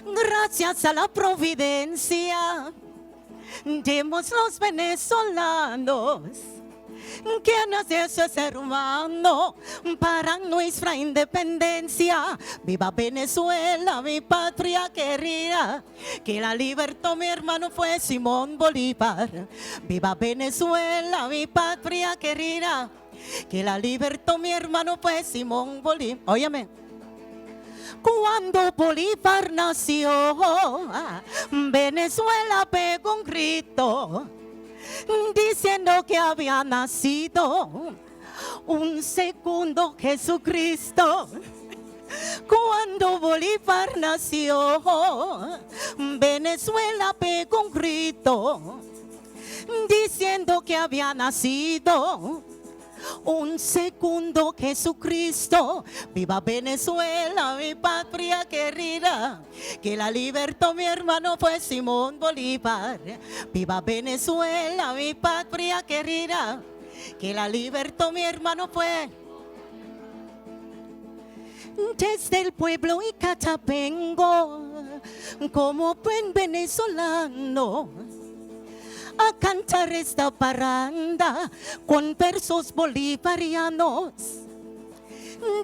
Gracias a la providencia, demos los venezolanos que nos dio sus hermanos para nuestra independencia. Viva Venezuela, mi patria querida, que la libertó mi hermano fue Simón Bolívar. Viva Venezuela, mi patria querida, que la libertó mi hermano fue Simón Bolívar. Óyeme. Cuando Bolívar nació, Venezuela pegó un grito diciendo que había nacido un segundo Jesucristo. Cuando Bolívar nació, Venezuela pegó un grito diciendo que había nacido un segundo Jesucristo. Viva Venezuela, mi patria querida, que la libertó mi hermano fue Simón Bolívar. Viva Venezuela, mi patria querida, que la libertó mi hermano fue. Desde el pueblo Icata vengo como buen venezolano a cantar esta parranda con versos bolivarianos.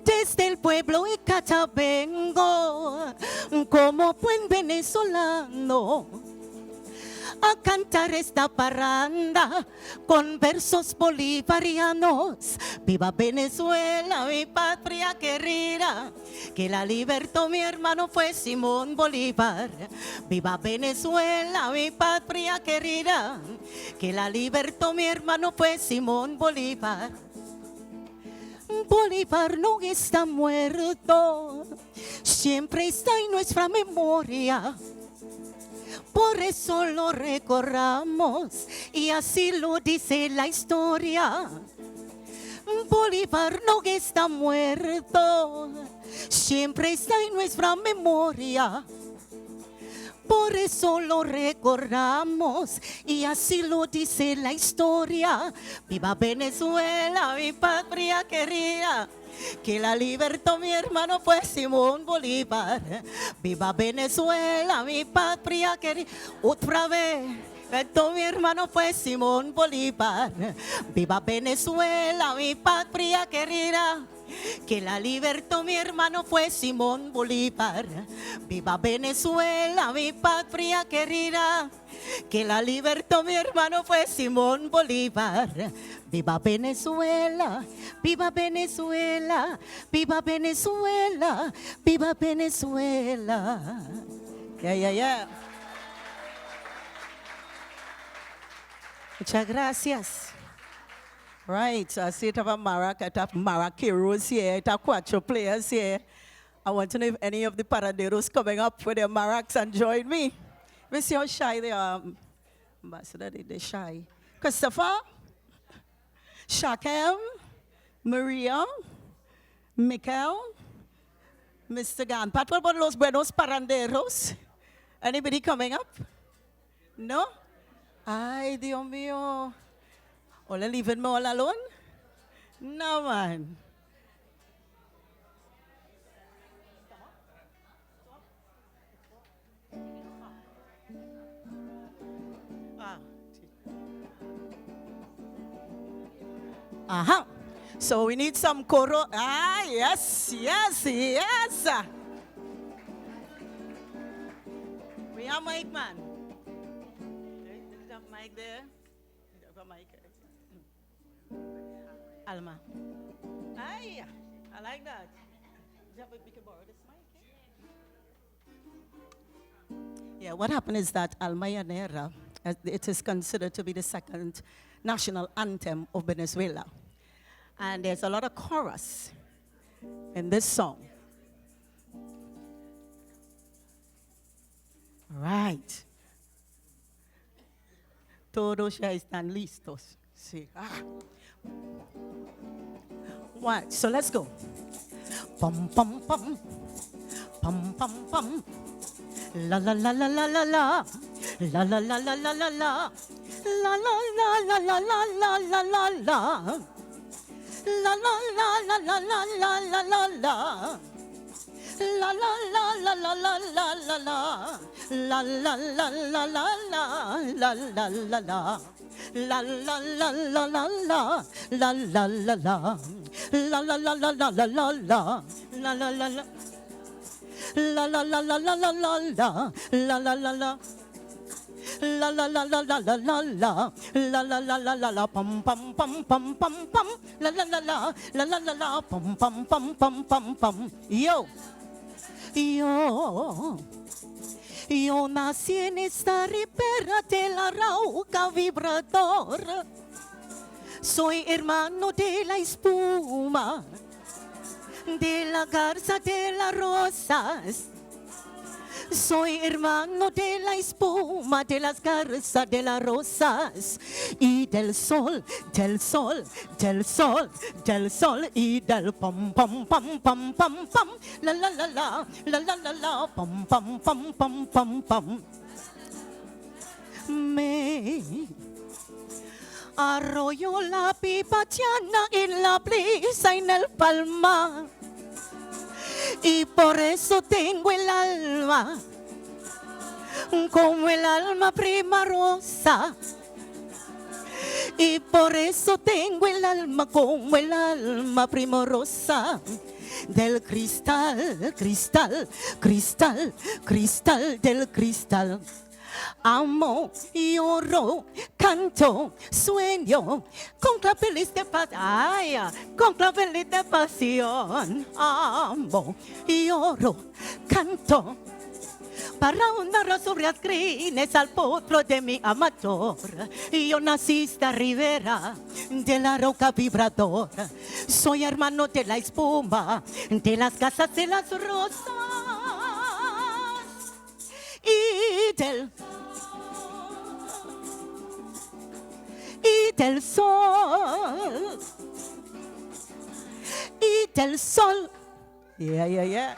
Desde el pueblo Icata vengo como buen venezolano a cantar esta parranda con versos bolivarianos. Viva Venezuela, mi patria querida, que la libertó mi hermano fue Simón Bolívar. Viva Venezuela, mi patria querida, que la libertó mi hermano fue Simón Bolívar. Bolívar no está muerto, siempre está en nuestra memoria. por eso lo recordamos y así lo dice la historia. Bolívar no está muerto, siempre está en nuestra memoria. Por eso lo recordamos y así lo dice la historia. Viva Venezuela, mi patria querida, que la libertó mi hermano fue Simón Bolívar. Viva Venezuela, mi patria querida. Otra vez. Esto mi hermano fue Simón Bolívar. Viva Venezuela, mi patria querida, que la libertó mi hermano fue Simón Bolívar. Viva Venezuela, mi patria querida, que la libertó mi hermano fue Simón Bolívar. Viva Venezuela, viva Venezuela, viva Venezuela, viva Venezuela. Yeah. Muchas gracias. Right, so I see it have a maraqueros here, it have Cuatro players here. I want to know if any of the paraderos coming up with their maracas and join me. We see how shy they are. Ambassador, they're shy. Christopher, Shakem, Maria, Mikel, Mr. Ganpat. What about los buenos paranderos? Anybody coming up? No? Ay, Dios mío. Only leaving me all alone? No, man. So we need some coro. Yes. We have mic, man. Mic there. Mic. Alma. I like that. We can borrow this mic. Yeah, what happened is that Alma Llanera, it is considered to be the second national anthem of Venezuela. And there's a lot of chorus in this song. Right. Todos ya están listos. Sí. Right, so let's go. Pum pum pum. Pum pum pum. La la la la la la la. La la la la la la la. La la la la la la la la la la. La la la la la la la la la la. La la la la la la la la la. La la la la la la la la la la. La la la la la la la la la la. La la la la la la la la. La la la la. La la la la la la la la. La la la la. La la la la la la la la. La la la la la la. Pum pum pum pum pum pum. La la la la. La la la la. Pum pum pum pum pum pum. Yo. Yo nací en esta ribera de la Rauca vibrador. Soy hermano de la espuma, de la garza de las rosas. Soy hermano de la espuma, de las garzas, de las rosas. Y del sol, del sol, del sol, del sol. Y del pom, pom, pom, pom, pom, pom. La, la, la, la, la, la, la, la. Pom, pom, pom, pom, pom, pom. Me arroyo la pipa llana en la brisa en el palmar. Y por eso tengo el alma como el alma prima rosa. Y por eso tengo el alma como el alma primorosa. Del cristal, cristal, cristal, cristal del cristal. Amo, lloro, canto, sueño con claveles de pasión, con claveles de pasión. Amo, lloro, canto para honrar sobre las crines al potro de mi amador. Yo nací esta ribera de la roca vibradora. Soy hermano de la espuma, de las casas de las rosas y del el sol. Y del sol. Yeah, yeah, yeah.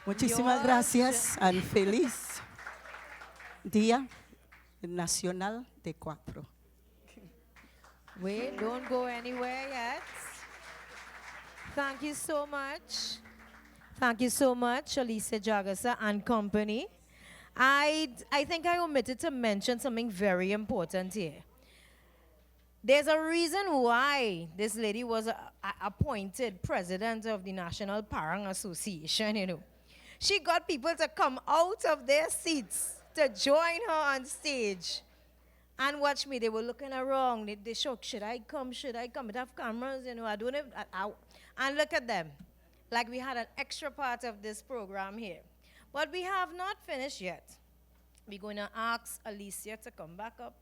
Muchísimas gracias and feliz Día Nacional de Cuatro. Wait, don't go anywhere yet. Thank you so much. Thank you so much, Alicia Jagasa and company. I think I omitted to mention something very important here. There's a reason why this lady was appointed president of the National Parang Association, you know. She got people to come out of their seats to join her on stage. And watch me, they were looking around. They shook, should I come? Should I come? It have cameras, you know, I don't have, and look at them. Like we had an extra part of this program here. But we have not finished yet. We're going to ask Alicia to come back up.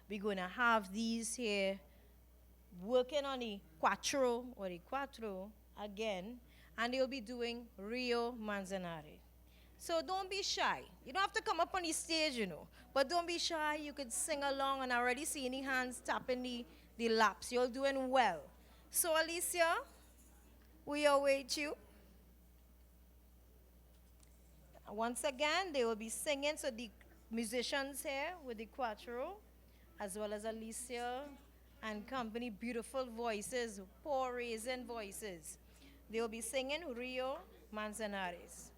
We're going to have these here working on the Cuatro again, and they'll be doing Rio Manzanare. So don't be shy. You don't have to come up on the stage, you know, but don't be shy. You could sing along, and I already see any hands tapping the laps. You're doing well. So Alicia, we await you. Once again, they will be singing, so the musicians here with the Cuatro, as well as Alicia and company, beautiful voices, poor raising voices. They will be singing Rio Manzanares.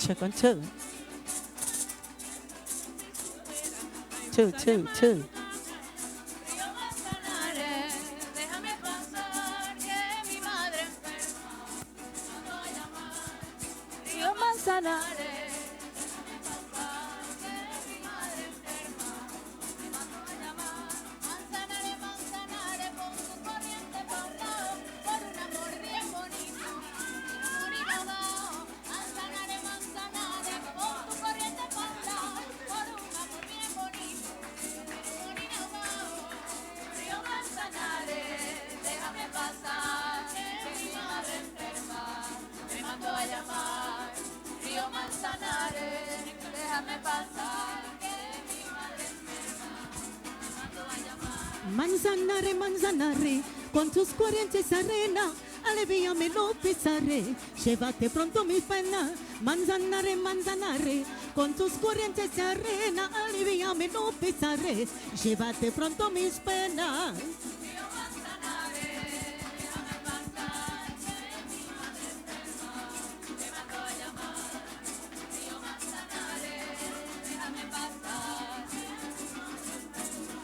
check on two. Two, two, two. Río Manzanares, déjame pasar, que mi madre enferma me mandó a llamar. Río Manzanares, déjame pasar, que mi madre enferma me mandó a llamar. Manzanares, Manzanares, pon tu corriente pa' un lado, por un amor bien bonito, y no morir ahogado. Manzanares, Manzanares, pon tu corriente pa' un lado, por un amor bien bonito, y no morir ahogado. Río Manzanares, déjame pasar, que mi madre enferma me mandó a llamar. Río Manzanares, déjame pasar, que mi madre enferma me mandó a llamar. Manzanare, Manzanare, con tus corrientes arena, aliviame lo pisaré, llévate pronto mi pena. Manzanare, Manzanare, con tus corrientes de arena, aliviame lo pisaré, llévate pronto mis penas. Río Manzanares, déjame pasar, que mi madre enferma me mandó a llamar. Río Manzanares, déjame pasar, que mi madre enferma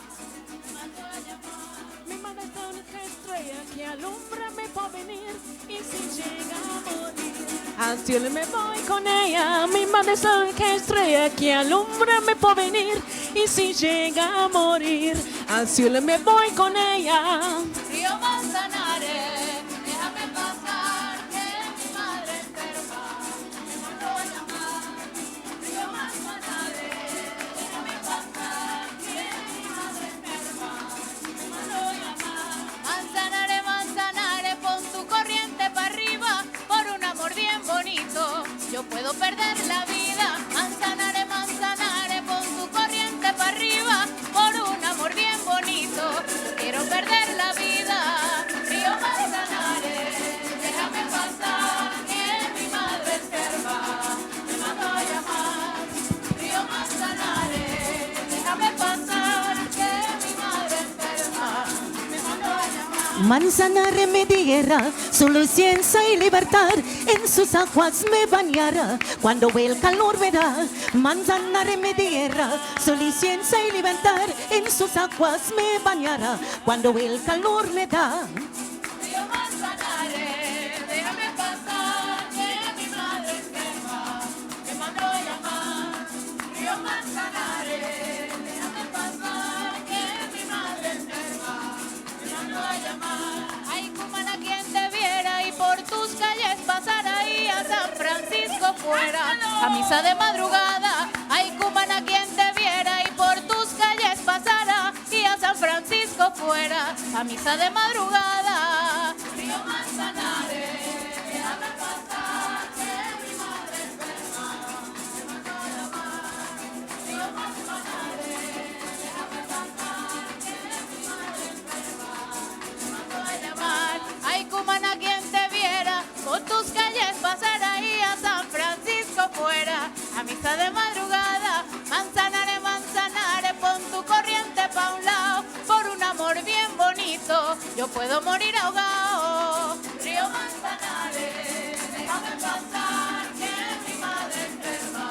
me mandó a llamar. Mi madre es la única estrella que alumbra mi porvenir, y si llega a morir, al cielo me voy con ella. Mi madre es la única estrella que alumbra mi porvenir, y si llega a morir, al cielo me voy con ella. Río Manzanares, déjame pasar, que mi madre enferma me mandó a llamar. Río Manzanares, déjame pasar, que mi madre enferma me mandó a llamar. Manzanares, Manzanares, pon tu corriente para arriba, por un amor bien bonito, yo puedo perder la vida. Manzanares, Manzanares, pon tu corriente para arriba, por un amor bien bonito, quiero perder la vida. Río Manzanares, déjame pasar, que mi madre enferma me mandó a llamar. Río Manzanares, déjame pasar, que mi madre enferma me mandó a llamar. Manzanare me diera solo ciencia y libertad, en sus aguas me bañara cuando el calor me da. Manzanare me diera solo ciencia y libertad, en sus aguas me bañara cuando el calor me da. Río Manzanares, déjame pasar, que mi madre enferma me mandó a llamar. Río Manzanares, déjame pasar, que mi madre enferma me mandó a llamar. Ay, cumana, quien te viera y por tus calles pasar ahí a San Francisco fuera a misa de madrugada. Ay, cumana, quien te viera y por tus calles pasara y a San Francisco fuera a misa de madrugada. Río Manzanares, déjame pasar, que mi madre enferma me mandó a llamar. Río Manzanares, déjame pasar, que mi madre enferma me mandó a llamar. Ay, cumana, quien te viera por tus calles pasar ahí a San Francisco fuera a misa de madrugada. Manzanares, Manzanares, pon tu corriente pa' un lado, por un amor bien bonito, yo puedo morir ahogado. Río Manzanares, déjame pasar, que mi madre enferma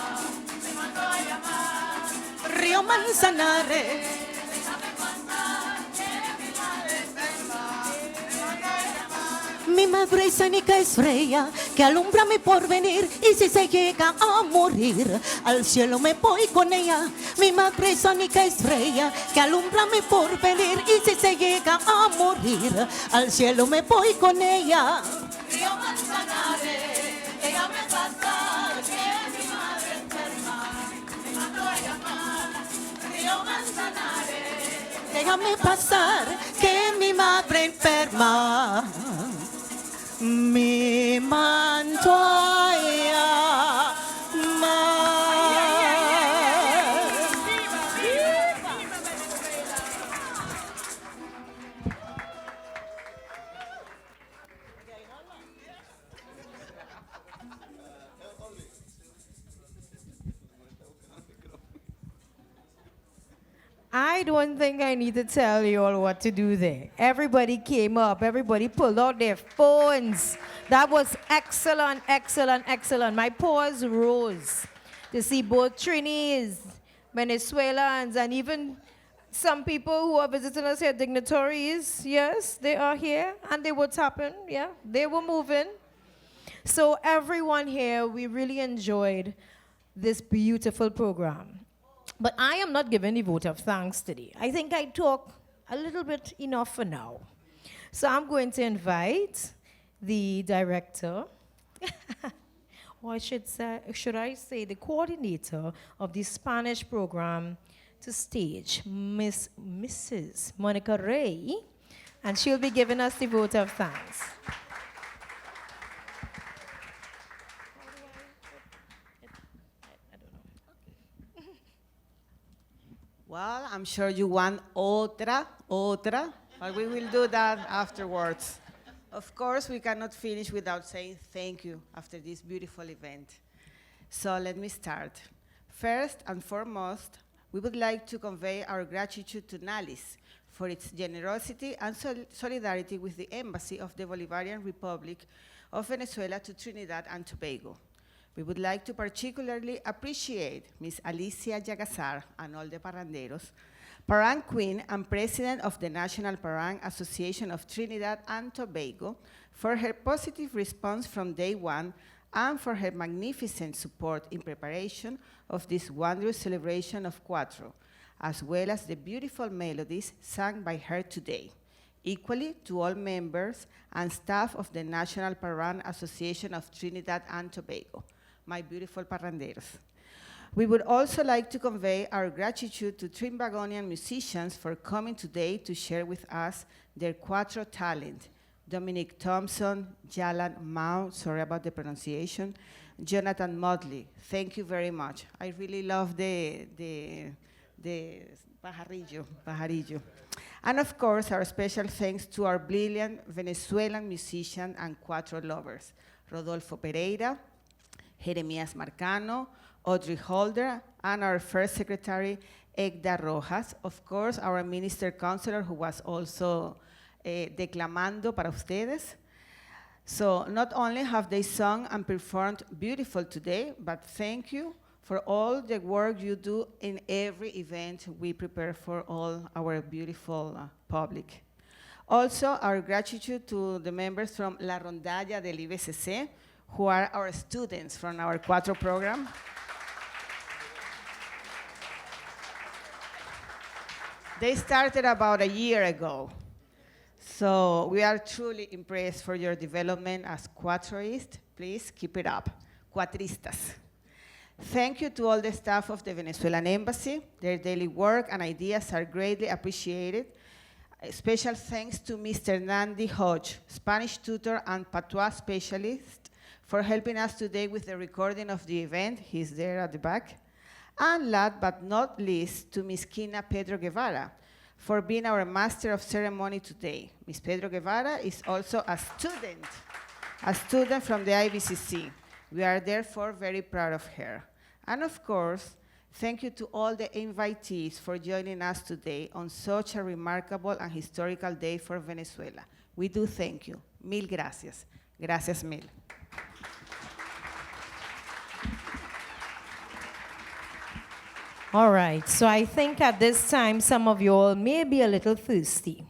me mandó a llamar. Río Manzanare, Déjame pasar, que mi madre enferma me mandó a llamar. mi madre es única estrella que alumbra mi porvenir, y si se llega a morir, al cielo me voy con ella. Mi madre es única estrella que alumbra mi porvenir, y si se llega a morir, al cielo me voy con ella. Río Manzanares, déjame pasar, que mi madre enferma me mandó a llamar. Río Manzanares, Déjame pasar, que mi madre enferma me mandó a llamar. I don't think I need to tell you all what to do there. Everybody came up, everybody pulled out their phones. That was excellent, excellent, excellent. My paws rose to see both Trinis, Venezuelans, and even some people who are visiting us here, dignitaries. Yes, they are here, and they were tapping, yeah, they were moving. So everyone here, we really enjoyed this beautiful program. But I am not giving the vote of thanks today. I think I talk a little bit enough for now. So I'm going to invite the director, or should I say the coordinator of the Spanish program to stage, Mrs. Monica Ray, and she'll be giving us the vote of thanks. Well, I'm sure you want otra, but we will do that afterwards. Of course, we cannot finish without saying thank you after this beautiful event. So let me start. First and foremost, we would like to convey our gratitude to NALIS for its generosity and solidarity with the Embassy of the Bolivarian Republic of Venezuela to Trinidad and Tobago. We would like to particularly appreciate Ms. Alicia Jagazar and all the parranderos, Parang Queen and President of the National Parang Association of Trinidad and Tobago, for her positive response from day one and for her magnificent support in preparation of this wondrous celebration of Cuatro, as well as the beautiful melodies sung by her today. Equally to all members and staff of the National Parang Association of Trinidad and Tobago, my beautiful parranderos. We would also like to convey our gratitude to Trinbagonian musicians for coming today to share with us their Cuatro talent. Dominic Thompson, Jalan Mao, sorry about the pronunciation, Jonathan Motley, thank you very much. I really love the pajarillo. And of course, our special thanks to our brilliant Venezuelan musician and Cuatro lovers, Rodolfo Pereira, Jeremias Marcano, Audrey Holder, and our first secretary, Egda Rojas. Of course, our minister counselor, who was also declamando para ustedes. So not only have they sung and performed beautiful today, but thank you for all the work you do in every event we prepare for all our beautiful public. Also, our gratitude to the members from La Rondalla del IBCC, who are our students from our Cuatro program. They started about a year ago. So we are truly impressed for your development as Cuatroists. Please keep it up. Cuatristas. Thank you to all the staff of the Venezuelan Embassy. Their daily work and ideas are greatly appreciated. A special thanks to Mr. Nandi Hodge, Spanish tutor and patois specialist, for helping us today with the recording of the event. He's there at the back. And last but not least, to Ms. Kina Pedro Guevara, for being our master of ceremony today. Ms. Pedro Guevara is also a student from the IBCC. We are therefore very proud of her. And of course, thank you to all the invitees for joining us today on such a remarkable and historical day for Venezuela. We do thank you. Mil gracias. Gracias mil. All right, so I think at this time some of you all may be a little thirsty.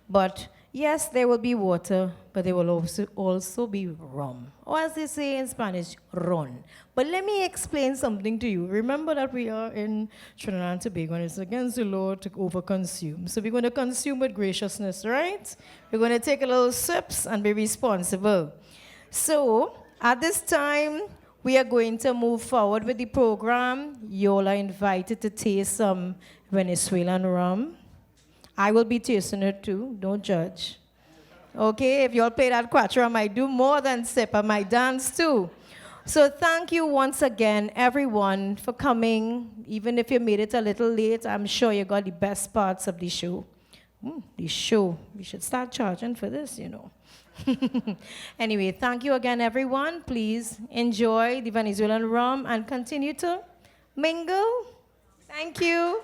But yes, there will be water, but there will also be rum. Or as they say in Spanish, ron. But let me explain something to you. Remember that we are in Trinidad and Tobago, and it's against the law to overconsume. So we're going to consume with graciousness, right? We're going to take a little sips and be responsible. So at this time, we are going to move forward with the program. You all are invited to taste some Venezuelan rum. I will be tasting it too, don't judge. Okay, if you all play that Cuatro, I might do more than sip, I might dance too. So thank you once again, everyone, for coming. Even if you made it a little late, I'm sure you got the best parts of the show. The show, we should start charging for this, you know. Anyway, thank you again, everyone. Please enjoy the Venezuelan rum and continue to mingle. Thank you.